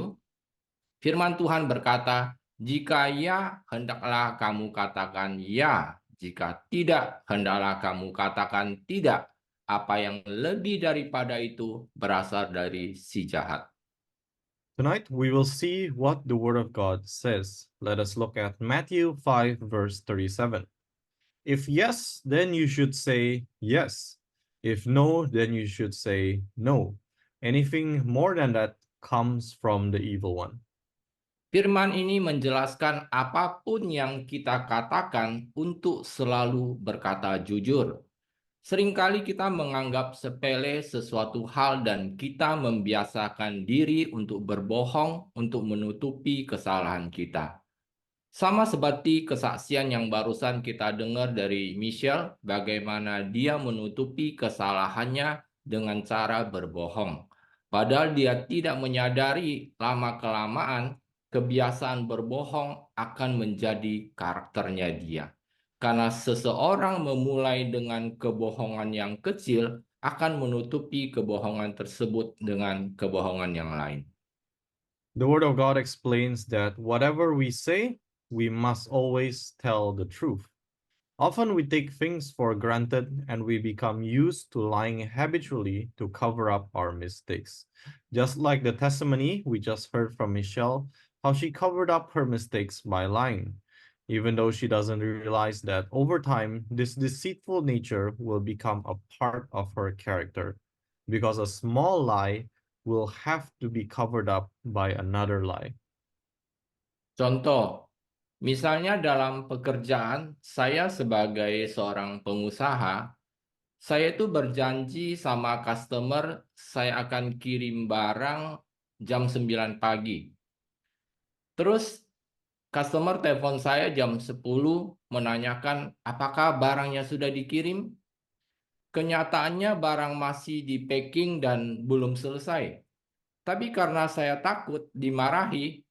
Firman Tuhan berkata, jika ya, hendaklah kamu katakan ya. Jika tidak, hendaklah kamu katakan tidak. Apa yang lebih daripada itu berasal dari si jahat. Tonight, we will see what the Word of God says. Let us look at Matthew 5, verse 37. If yes, then you should say yes. If no, then you should say no. Anything more than that comes from the evil one. Firman ini menjelaskan apapun yang kita katakan untuk selalu berkata jujur. Seringkali kita menganggap sepele sesuatu hal dan kita membiasakan diri untuk berbohong untuk menutupi kesalahan kita. Sama seperti kesaksian yang barusan kita dengar dari Michelle, bagaimana dia menutupi kesalahannya dengan cara berbohong. Padahal dia tidak menyadari lama-kelamaan kebiasaan berbohong akan menjadi karakternya dia. Karena seseorang memulai dengan kebohongan yang kecil, akan menutupi kebohongan tersebut dengan kebohongan yang lain. The Word of God explains that whatever we say, we must always tell the truth. Often we take things for granted and we become used to lying habitually to cover up our mistakes. Just like the testimony we just heard from Michelle, how she covered up her mistakes by lying, even though she doesn't realize that over time, this deceitful nature will become a part of her character, because a small lie will have to be covered up by another lie. Contoh, misalnya dalam pekerjaan, saya sebagai seorang pengusaha, saya itu berjanji sama customer, saya akan kirim barang jam 9 pagi. Terus, customer telepon saya jam 10 menanyakan apakah barangnya sudah dikirim. Kenyataannya barang masih di packing dan belum selesai. Tapi karena saya takut dimarahi,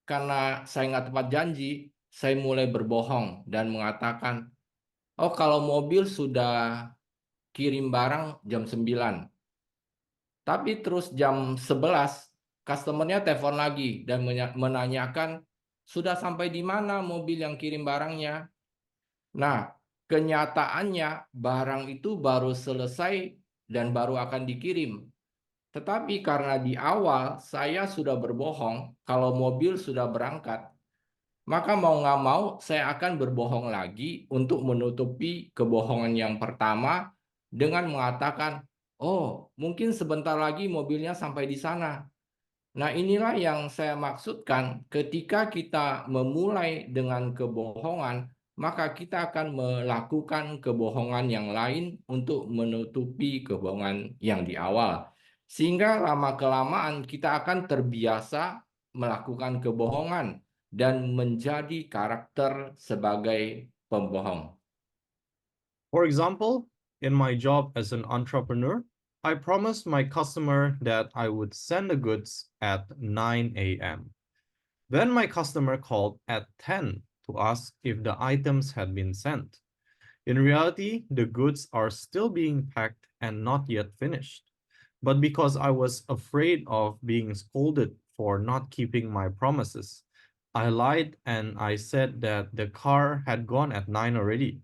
karena saya nggak tepat janji, saya mulai berbohong dan mengatakan, oh kalau mobil sudah kirim barang jam 9. Tapi terus jam 11, customernya telepon lagi dan menanyakan, sudah sampai di mana mobil yang kirim barangnya? Nah, kenyataannya barang itu baru selesai dan baru akan dikirim. Tetapi karena di awal saya sudah berbohong kalau mobil sudah berangkat, maka mau nggak mau saya akan berbohong lagi untuk menutupi kebohongan yang pertama dengan mengatakan, "Oh, mungkin sebentar lagi mobilnya sampai di sana." Nah, inilah yang saya maksudkan ketika kita memulai dengan kebohongan, maka kita akan melakukan kebohongan yang lain untuk menutupi kebohongan yang di awal. Sehingga lama-kelamaan kita akan terbiasa melakukan kebohongan dan menjadi karakter sebagai pembohong. For example, in my job as an entrepreneur, I promised my customer that I would send the goods at 9 a.m. Then my customer called at 10 to ask if the items had been sent. In reality, the goods are still being packed and not yet finished. But because I was afraid of being scolded for not keeping my promises, I lied and I said that the car had gone at 9 already.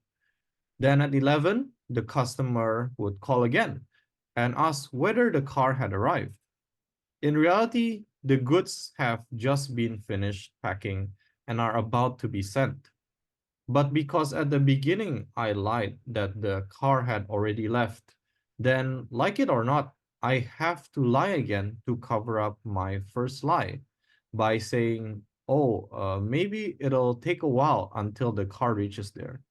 Then at 11, the customer would call again and ask whether the car had arrived. In reality, the goods have just been finished packing and are about to be sent. But because at the beginning I lied that the car had already left, then, like it or not, I have to lie again to cover up my first lie by saying, oh, maybe it'll take a while until the car reaches there.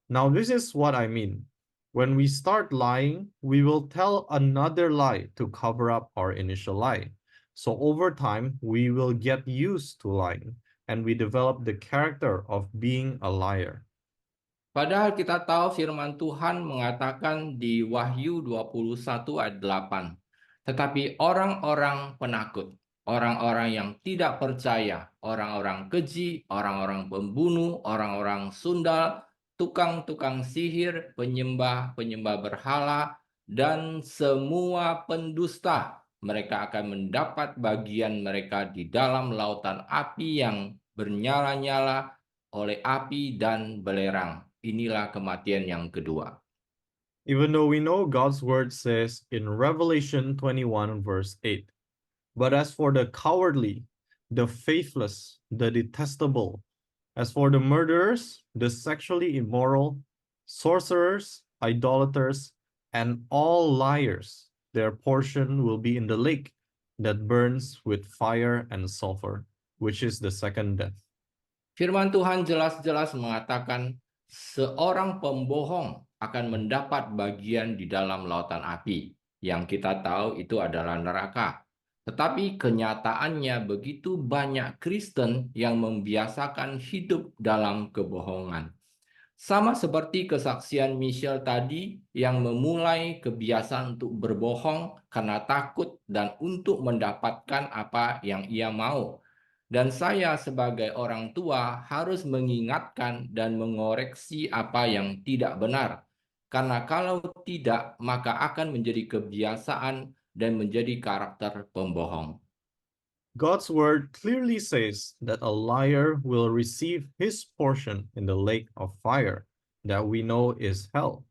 Now, this is what I mean. When we start lying, we will tell another lie to cover up our initial lie. So over time, we will get used to lying and we develop the character of being a liar. Padahal kita tahu firman Tuhan mengatakan di Wahyu 21 ayat 8. Tetapi orang-orang penakut, orang-orang yang tidak percaya, orang-orang keji, orang-orang pembunuh, orang-orang sundal, tukang-tukang sihir, penyembah-penyembah berhala, dan semua pendusta, mereka akan mendapat bagian mereka di dalam lautan api yang bernyala-nyala oleh api dan belerang. Inilah kematian yang kedua. Even though we know God's word says in Revelation 21 verse 8, but as for the cowardly, the faithless, the detestable, as for the murderers, the sexually immoral, sorcerers, idolaters, and all liars, their portion will be in the lake that burns with fire and sulfur, which is the second death. Firman Tuhan jelas-jelas mengatakan seorang pembohong akan mendapat bagian di dalam lautan api. Yang kita tahu itu adalah neraka. Tetapi kenyataannya begitu banyak Kristen yang membiasakan hidup dalam kebohongan. Sama seperti kesaksian Michelle tadi yang memulai kebiasaan untuk berbohong karena takut dan untuk mendapatkan apa yang ia mau. Dan saya sebagai orang tua harus mengingatkan dan mengoreksi apa yang tidak benar. Karena kalau tidak, maka akan menjadi kebiasaan dan menjadi karakter pembohong. God's word clearly says that a liar will receive his portion in the lake of fire that we know is hell.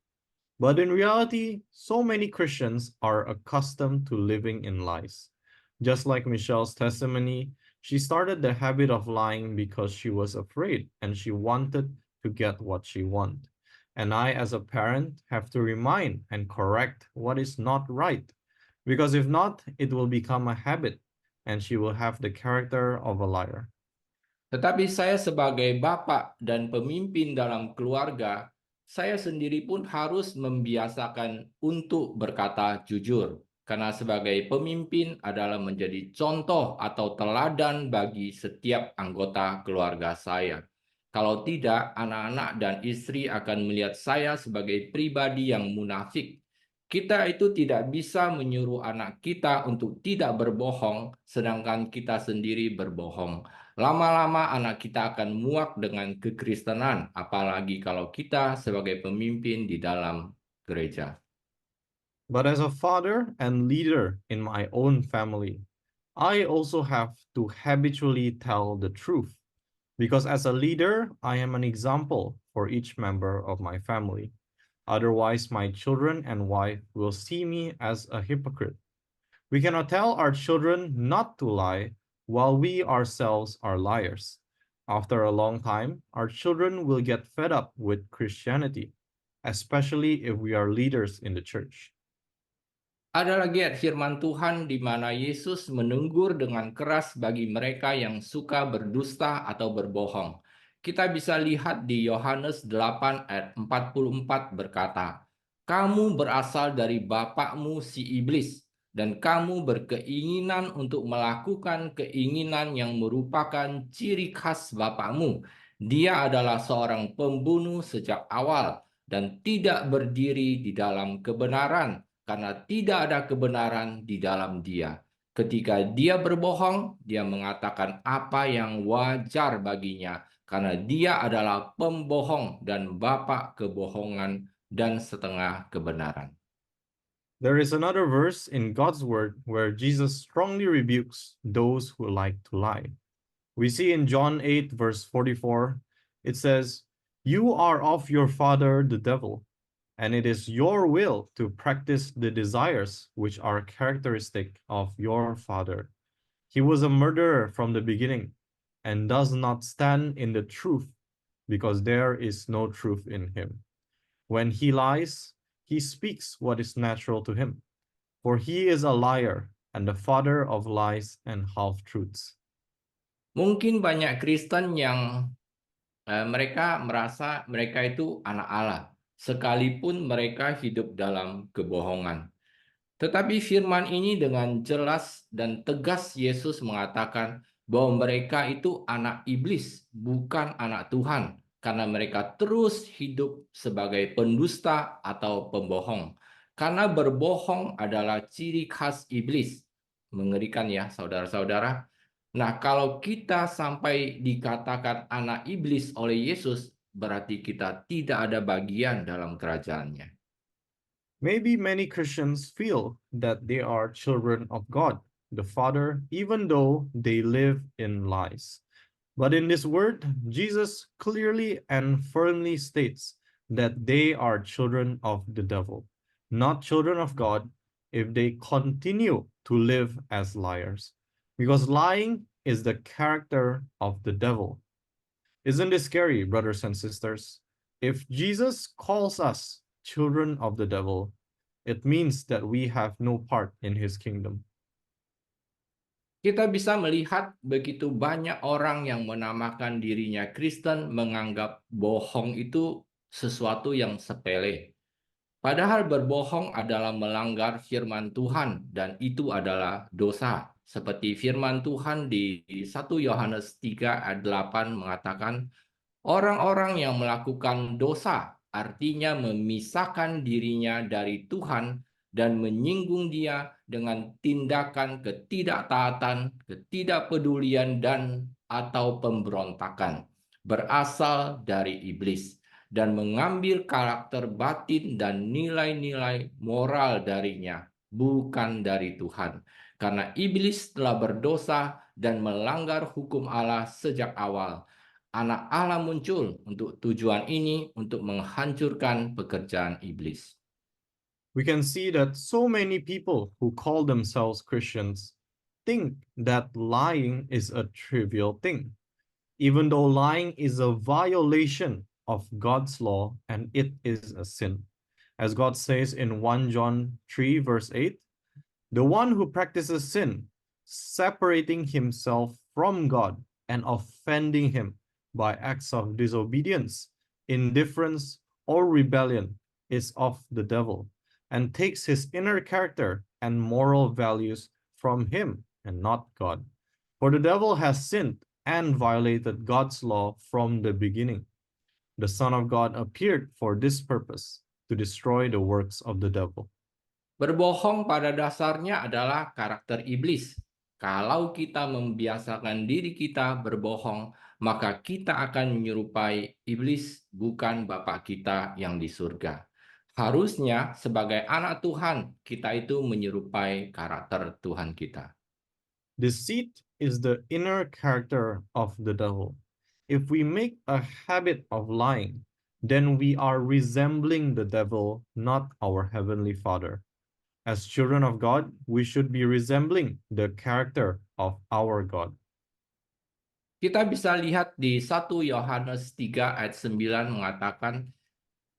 But in reality, so many Christians are accustomed to living in lies. Just like Michelle's testimony, she started the habit of lying because she was afraid and she wanted to get what she wanted. And I, as a parent, have to remind and correct what is not right. Because if not, it will become a habit and she will have the character of a liar. Tetapi saya sebagai bapak dan pemimpin dalam keluarga, saya sendiri pun harus membiasakan untuk berkata jujur. Karena sebagai pemimpin adalah menjadi contoh atau teladan bagi setiap anggota keluarga saya. Kalau tidak, anak-anak dan istri akan melihat saya sebagai pribadi yang munafik. Kita itu tidak bisa menyuruh anak kita untuk tidak berbohong, sedangkan kita sendiri berbohong. Lama-lama anak kita akan muak dengan kekristenan, apalagi kalau kita sebagai pemimpin di dalam gereja. But as a father and leader in my own family, I also have to habitually tell the truth. Because as a leader, I am an example for each member of my family. Otherwise, my children and wife will see me as a hypocrite. We cannot tell our children not to lie while we ourselves are liars. After a long time, our children will get fed up with Christianity, especially if we are leaders in the church. Ada lagi ayat firman Tuhan di mana Yesus menegur dengan keras bagi mereka yang suka berdusta atau berbohong. Kita bisa lihat di Yohanes 8 ayat 44 berkata, "Kamu berasal dari bapakmu si iblis, dan kamu berkeinginan untuk melakukan keinginan yang merupakan ciri khas bapakmu. Dia adalah seorang pembunuh sejak awal dan tidak berdiri di dalam kebenaran, karena tidak ada kebenaran di dalam dia. Ketika dia berbohong, dia mengatakan apa yang wajar baginya, karena dia adalah pembohong dan bapa kebohongan dan setengah kebenaran." There is another verse in God's word where Jesus strongly rebukes those who like to lie. We see in John 8, verse 44, it says, "You are of your father the devil, and it is your will to practice the desires which are characteristic of your father. He was a murderer from the beginning and does not stand in the truth because there is no truth in him. When he lies, he speaks what is natural to him, for he is a liar and the father of lies and half-truths." Mungkin banyak Kristen yang mereka merasa mereka itu anak Allah, sekalipun mereka hidup dalam kebohongan. Tetapi firman ini dengan jelas dan tegas Yesus mengatakan bahwa mereka itu anak iblis, bukan anak Tuhan, karena mereka terus hidup sebagai pendusta atau pembohong. Karena berbohong adalah ciri khas iblis. Mengerikan ya, saudara-saudara. Nah, kalau kita sampai dikatakan anak iblis oleh Yesus, berarti kita tidak ada bagian dalam kerajaannya. Maybe many Christians feel that they are children of God, the Father, even though they live in lies. But in this word, Jesus clearly and firmly states that they are children of the devil, not children of God, if they continue to live as liars. Because lying is the character of the devil. Isn't this scary, brothers and sisters? If Jesus calls us children of the devil, it means that we have no part in his kingdom. Kita bisa melihat begitu banyak orang yang menamakan dirinya Kristen menganggap bohong itu sesuatu yang sepele. Padahal berbohong adalah melanggar firman Tuhan dan itu adalah dosa. Seperti firman Tuhan di 1 Yohanes 3 ayat 8 mengatakan, orang-orang yang melakukan dosa artinya memisahkan dirinya dari Tuhan dan menyinggung dia dengan tindakan ketidaktaatan, ketidakpedulian, dan atau pemberontakan berasal dari iblis dan mengambil karakter batin dan nilai-nilai moral darinya, bukan dari Tuhan. Karena iblis telah berdosa dan melanggar hukum Allah sejak awal. Anak Allah muncul untuk tujuan ini, untuk menghancurkan pekerjaan iblis. We can see that so many people who call themselves Christians think that lying is a trivial thing, even though lying is a violation of God's law and it is a sin. As God says in 1 John 3 verse 8, "The one who practices sin, separating himself from God and offending him by acts of disobedience, indifference, or rebellion is of the devil, and takes his inner character and moral values from him and not God. For the devil has sinned and violated God's law from the beginning. The Son of God appeared for this purpose, to destroy the works of the devil." Berbohong pada dasarnya adalah karakter iblis. Kalau kita membiasakan diri kita berbohong, maka kita akan menyerupai iblis, bukan Bapa kita yang di surga. Harusnya sebagai anak Tuhan, kita itu menyerupai karakter Tuhan kita. Deceit is the inner character of the devil. If we make a habit of lying, then we are resembling the devil, not our Heavenly Father. As children of God, we should be resembling the character of our God. Kita bisa lihat di 1 Yohanes 3 ayat 9 mengatakan,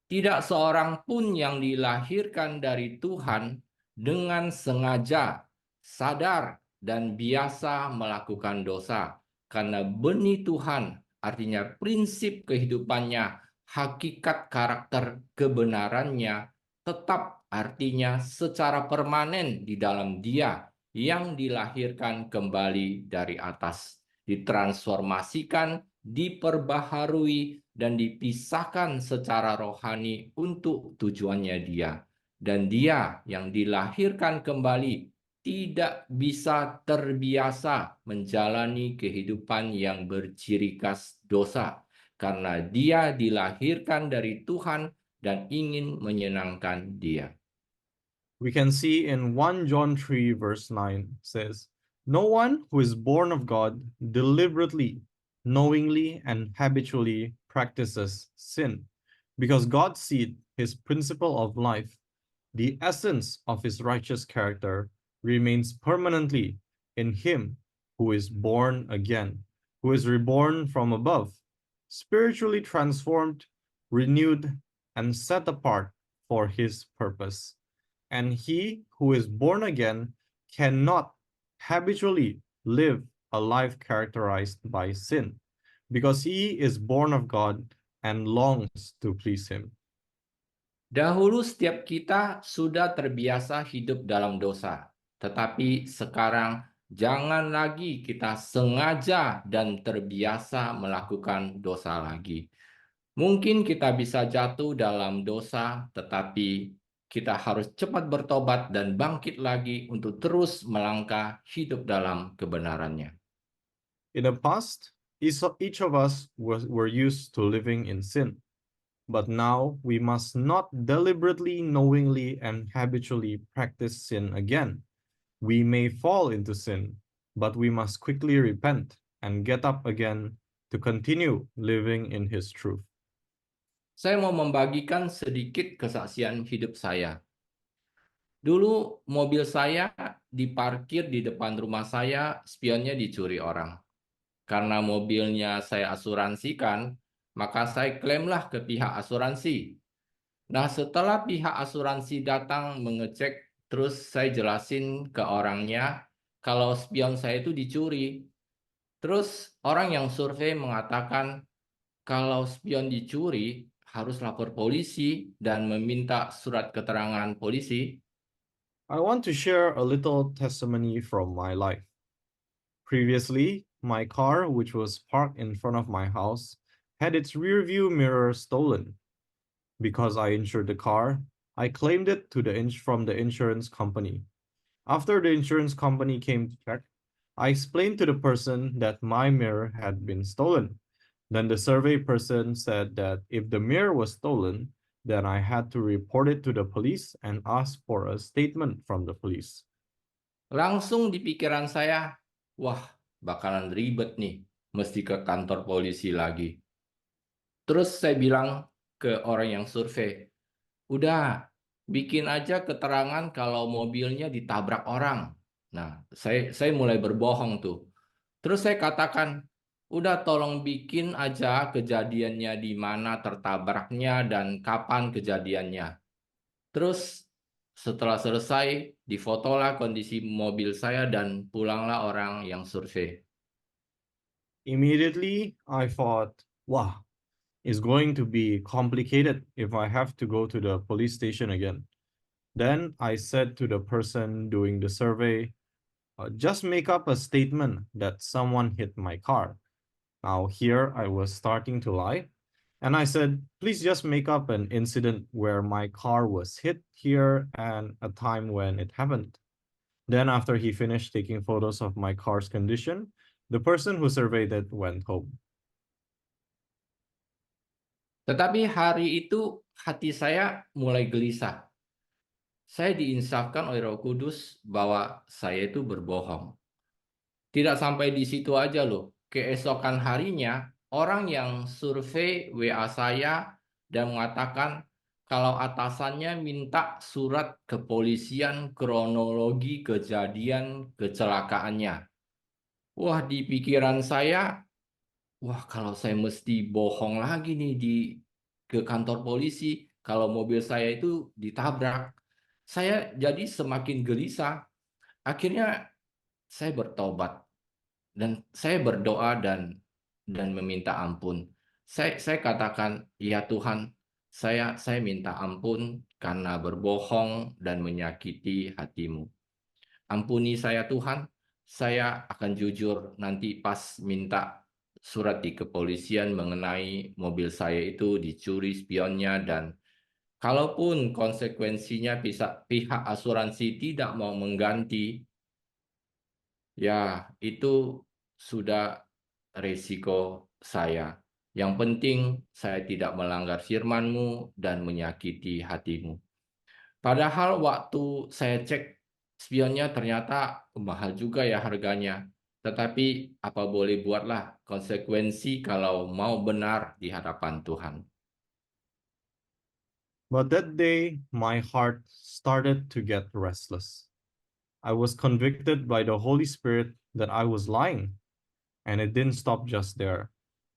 tidak seorang pun yang dilahirkan dari Tuhan dengan sengaja, sadar, dan biasa melakukan dosa. Karena benih Tuhan, artinya prinsip kehidupannya, hakikat karakter kebenarannya, tetap artinya secara permanen di dalam dia yang dilahirkan kembali dari atas, ditransformasikan, diperbaharui, dan dipisahkan secara rohani untuk tujuannya dia. Dan dia yang dilahirkan kembali tidak bisa terbiasa menjalani kehidupan yang berciri khas dosa, karena dia dilahirkan dari Tuhan dan ingin menyenangkan dia. We can see in 1 John 3 verse 9 says, no one who is born of God deliberately, knowingly, and habitually practices sin, because God's seed, his principle of life, the essence of his righteous character, remains permanently in him who is born again, who is reborn from above, spiritually transformed, renewed, and set apart for his purpose. And he who is born again cannot habitually live a life characterized by sin, because he is born of God and longs to please him. Dahulu setiap kita sudah terbiasa hidup dalam dosa, tetapi sekarang jangan lagi kita sengaja dan terbiasa melakukan dosa lagi. Mungkin kita bisa jatuh dalam dosa, tetapi kita harus cepat bertobat dan bangkit lagi untuk terus melangkah hidup dalam kebenarannya. In the past, each of us were used to living in sin. But now we must not deliberately, knowingly, and habitually practice sin again. We may fall into sin, but we must quickly repent and get up again to continue living in his truth. Saya mau membagikan sedikit kesaksian hidup saya. Dulu mobil saya diparkir di depan rumah saya, spionnya dicuri orang. Karena mobilnya saya asuransikan, maka saya klaimlah ke pihak asuransi. Nah, setelah pihak asuransi datang mengecek, terus saya jelasin ke orangnya kalau spion saya itu dicuri. Terus orang yang survei mengatakan kalau spion dicuri harus lapor polisi dan meminta surat keterangan polisi. I want to share a little testimony from my life. Previously, my car, which was parked in front of my house, had its rear view mirror stolen. Because I insured the car, I claimed it from the insurance company. After the insurance company came to check, I explained to the person that my mirror had been stolen. Then the survey person said that if the mirror was stolen, then I had to report it to the police and ask for a statement from the police. Langsung di pikiran saya, wah bakalan ribet nih, mesti ke kantor polisi lagi. Terus saya bilang ke orang yang survei, udah bikin aja keterangan kalau mobilnya ditabrak orang. Nah, saya mulai berbohong tuh. Terus saya katakan, udah tolong bikin aja kejadiannya di mana tertabraknya dan kapan kejadiannya. Terus setelah selesai, difotolah kondisi mobil saya dan pulanglah orang yang survei. Immediately, I thought, wow, it's going to be complicated if I have to go to the police station again. Then I said to the person doing the survey, just make up a statement that someone hit my car. Now here I was starting to lie. And I said, please just make up an incident where my car was hit here and a time when it happened. Then after he finished taking photos of my car's condition, the person who surveyed it went home. Tetapi hari itu hati saya mulai gelisah. Saya diinsafkan oleh Roh Kudus bahwa saya itu berbohong. Tidak sampai di situ aja loh. Keesokan harinya, orang yang survei WA saya dan mengatakan kalau atasannya minta surat kepolisian kronologi kejadian kecelakaannya. Wah, di pikiran saya, wah kalau saya mesti bohong lagi nih ke kantor polisi kalau mobil saya itu ditabrak. Saya jadi semakin gelisah. Akhirnya saya bertobat dan saya berdoa dan meminta ampun. Saya katakan, ya Tuhan, saya minta ampun karena berbohong dan menyakiti hatimu. Ampuni saya Tuhan, saya akan jujur nanti pas minta surat di kepolisian mengenai mobil saya itu dicuri spionnya dan kalaupun konsekuensinya pihak asuransi tidak mau mengganti, ya itu sudah resiko saya. Yang penting saya tidak melanggar firman-Mu dan menyakiti hatimu. Padahal waktu saya cek spionnya ternyata mahal juga ya harganya. Tetapi apa boleh buatlah konsekuensi kalau mau benar di hadapan Tuhan. But that day, my heart started to get restless. I was convicted by the Holy Spirit that I was lying, and it didn't stop just there.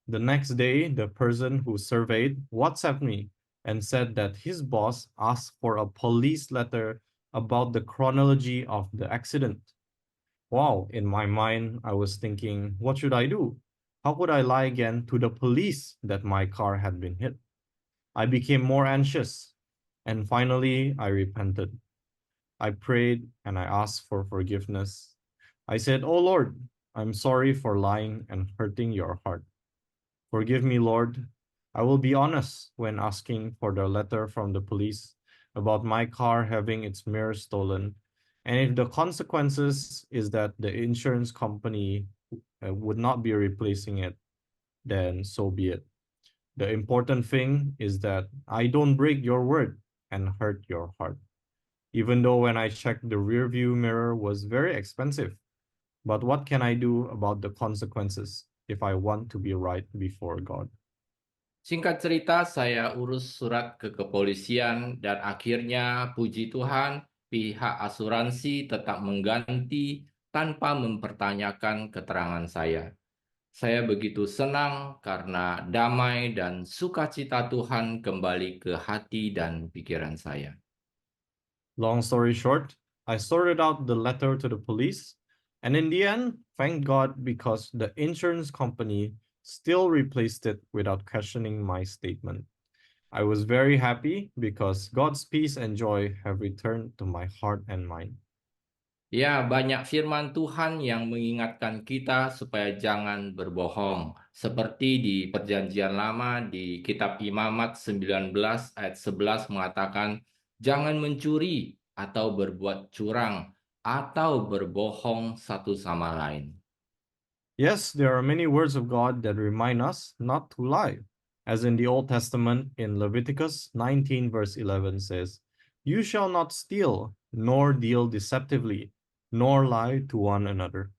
The next day, the person who surveyed WhatsApped me and said that his boss asked for a police letter about the chronology of the accident. Wow, in my mind, I was thinking, what should I do? How could I lie again to the police that my car had been hit? I became more anxious, and finally, I repented. I prayed and I asked for forgiveness. I said, Oh Lord, I'm sorry for lying and hurting your heart. Forgive me, Lord. I will be honest when asking for the letter from the police about my car having its mirror stolen. And if the consequences is that the insurance company would not be replacing it, then so be it. The important thing is that I don't break your word and hurt your heart. Even though when I checked the rear view mirror was very expensive. But what can I do about the consequences if I want to be right before God? Singkat cerita, saya urus surat ke kepolisian dan akhirnya puji Tuhan, pihak asuransi tetap mengganti tanpa mempertanyakan keterangan saya. Saya begitu senang karena damai dan sukacita Tuhan kembali ke hati dan pikiran saya. Long story short, I sorted out the letter to the police, and in the end, thank God because the insurance company still replaced it without questioning my statement. I was very happy because God's peace and joy have returned to my heart and mind. Ya, banyak firman Tuhan yang mengingatkan kita supaya jangan berbohong. Seperti di Perjanjian Lama di Kitab Imamat 19 ayat 11 mengatakan, jangan mencuri atau berbuat curang atau berbohong satu sama lain. Yes, there are many words of God that remind us not to lie. As in the Old Testament, in Leviticus 19, verse 11 says, You shall not steal, nor deal deceptively, nor lie to one another.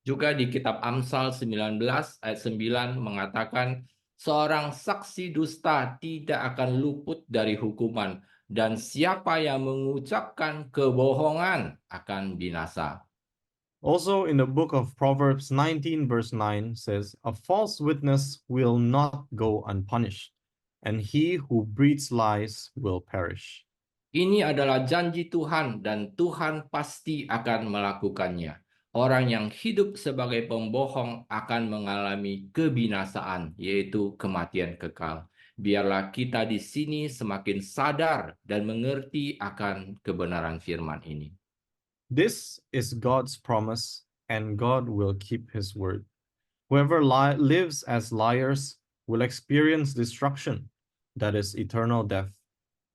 Juga di kitab Amsal 19 ayat 9 mengatakan, seorang saksi dusta tidak akan luput dari hukuman, dan siapa yang mengucapkan kebohongan akan binasa. Also in the book of Proverbs 19, verse 9 says, A false witness will not go unpunished, and he who breathes lies will perish. Ini adalah janji Tuhan dan Tuhan pasti akan melakukannya. Orang yang hidup sebagai pembohong akan mengalami kebinasaan, yaitu kematian kekal. Biarlah kita di sini semakin sadar dan mengerti akan kebenaran firman ini. This is God's promise, and God will keep his word. Whoever lives as liars will experience destruction, that is eternal death.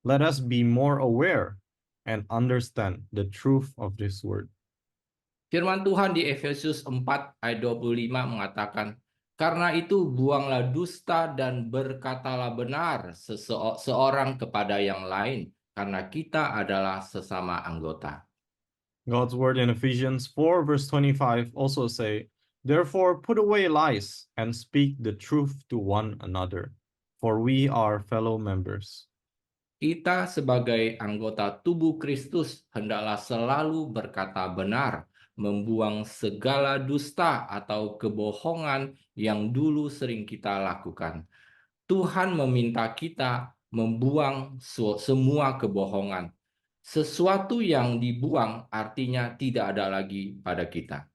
Let us be more aware and understand the truth of this word. Firman Tuhan di Efesus 4 ayat 25 mengatakan, karena itu buanglah dusta dan berkatalah benar seorang kepada yang lain, karena kita adalah sesama anggota. God's word in Ephesians 4 verse 25 also say, Therefore put away lies and speak the truth to one another, for we are fellow members. Kita sebagai anggota tubuh Kristus hendaklah selalu berkata benar, membuang segala dusta atau kebohongan yang dulu sering kita lakukan. Tuhan meminta kita membuang semua kebohongan. Sesuatu yang dibuang artinya tidak ada lagi pada kita.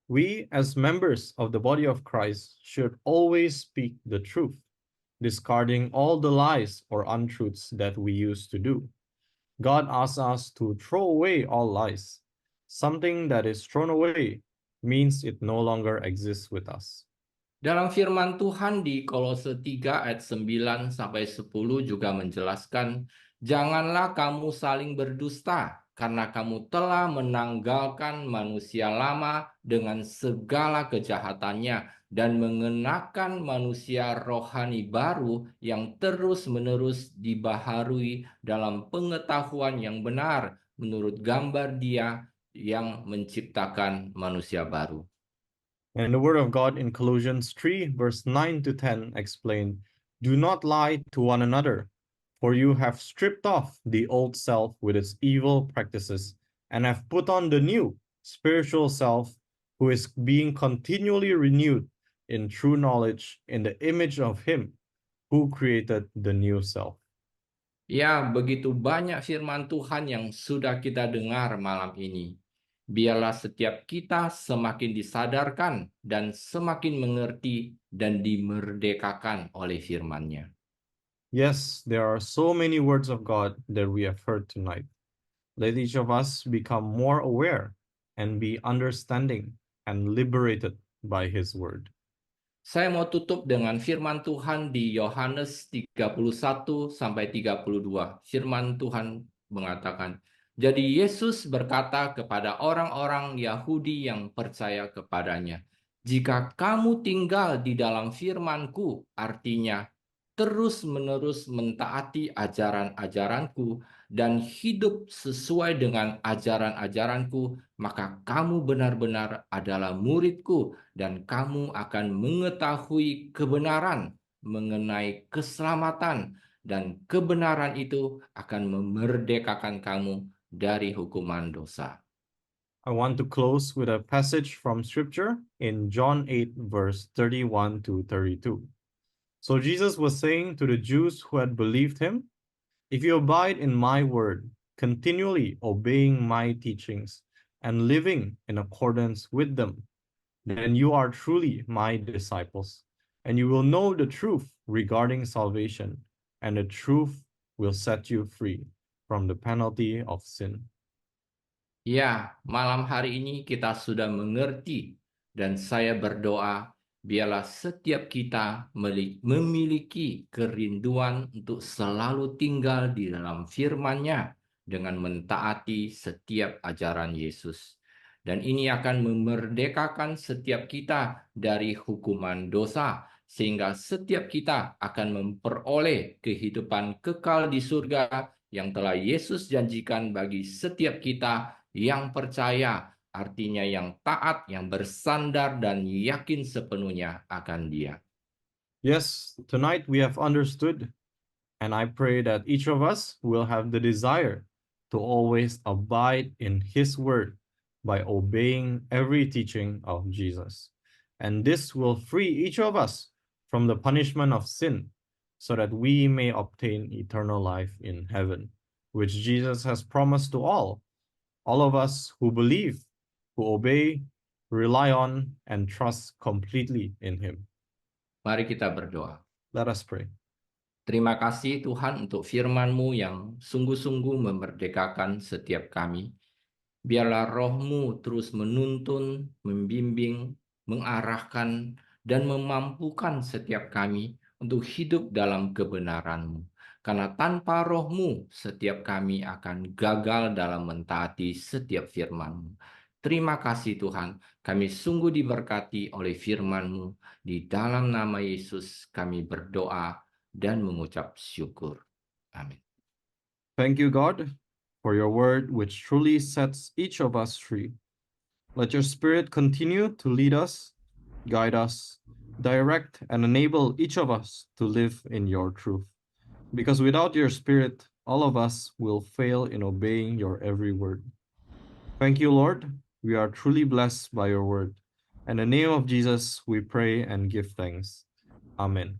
We, as members of the body of Christ, should always speak the truth, discarding all the lies or untruths that we used to do. God asks us to throw away all lies. Something that is thrown away means it no longer exists with us. Dalam firman Tuhan di Kolose 3 ayat 9 sampai 10 juga menjelaskan, janganlah kamu saling berdusta, karena kamu telah menanggalkan manusia lama dengan segala kejahatannya dan mengenakan manusia rohani baru yang terus-menerus dibaharui dalam pengetahuan yang benar menurut gambar Dia yang menciptakan manusia baru. And the word of God in Colossians 3, verse 9 to 10 explain, do not lie to one another, for you have stripped off the old self with its evil practices and have put on the new spiritual self, who is being continually renewed in true knowledge in the image of him who created the new self. Ya, begitu banyak firman Tuhan yang sudah kita dengar malam ini. Biarlah setiap kita semakin disadarkan dan semakin mengerti dan dimerdekakan oleh firman-Nya. Yes, there are so many words of God that we have heard tonight. Let each of us become more aware and be understanding and liberated by his word. Saya mau tutup dengan firman Tuhan di Yohanes 31 sampai 32. Firman Tuhan mengatakan, jadi Yesus berkata kepada orang-orang Yahudi yang percaya kepadanya, jika kamu tinggal di dalam firman-Ku, artinya terus-menerus mentaati ajaran-ajaranku dan hidup sesuai dengan ajaran-ajaranku, maka kamu benar-benar adalah murid-Ku dan kamu akan mengetahui kebenaran mengenai keselamatan, dan kebenaran itu akan memerdekakan kamu dari hukuman dosa. I want to close with a passage from scripture in John 8, verse 31 to 32. So Jesus was saying to the Jews who had believed him, if you abide in my word, continually obeying my teachings and living in accordance with them, then you are truly my disciples, and you will know the truth regarding salvation, and the truth will set you free from the penalty of sin. Ya, malam hari ini kita sudah mengerti, dan saya berdoa biarlah setiap kita memiliki kerinduan untuk selalu tinggal di dalam firman-Nya dengan mentaati setiap ajaran Yesus. Dan ini akan memerdekakan setiap kita dari hukuman dosa, sehingga setiap kita akan memperoleh kehidupan kekal di surga yang telah Yesus janjikan bagi setiap kita yang percaya, artinya yang taat, yang bersandar dan yakin sepenuhnya akan Dia. Yes, tonight we have understood, and I pray that each of us will have the desire to always abide in his word by obeying every teaching of Jesus. And this will free each of us from the punishment of sin, so that we may obtain eternal life in heaven, which Jesus has promised to all of us who believe, who obey, rely on, and trust completely in him. Mari kita berdoa. Let us pray. Terima kasih Tuhan untuk firman-Mu yang sungguh-sungguh memerdekakan setiap kami. Biarlah Roh-Mu terus menuntun, membimbing, mengarahkan, dan memampukan setiap kami untuk hidup dalam kebenaran-Mu. Karena tanpa Roh-Mu, setiap kami akan gagal dalam mentaati setiap firman-Mu. Terima kasih Tuhan, kami sungguh diberkati oleh firman-Mu. Di dalam nama Yesus kami berdoa dan mengucap syukur. Amin. Thank you, God, for your word, which truly sets each of us free. Let your Spirit continue to lead us, guide us, direct, and enable each of us to live in your truth. because without your Spirit, all of us will fail in obeying your every word. Thank you, Lord. We are truly blessed by your word. In the name of Jesus, we pray and give thanks. Amen.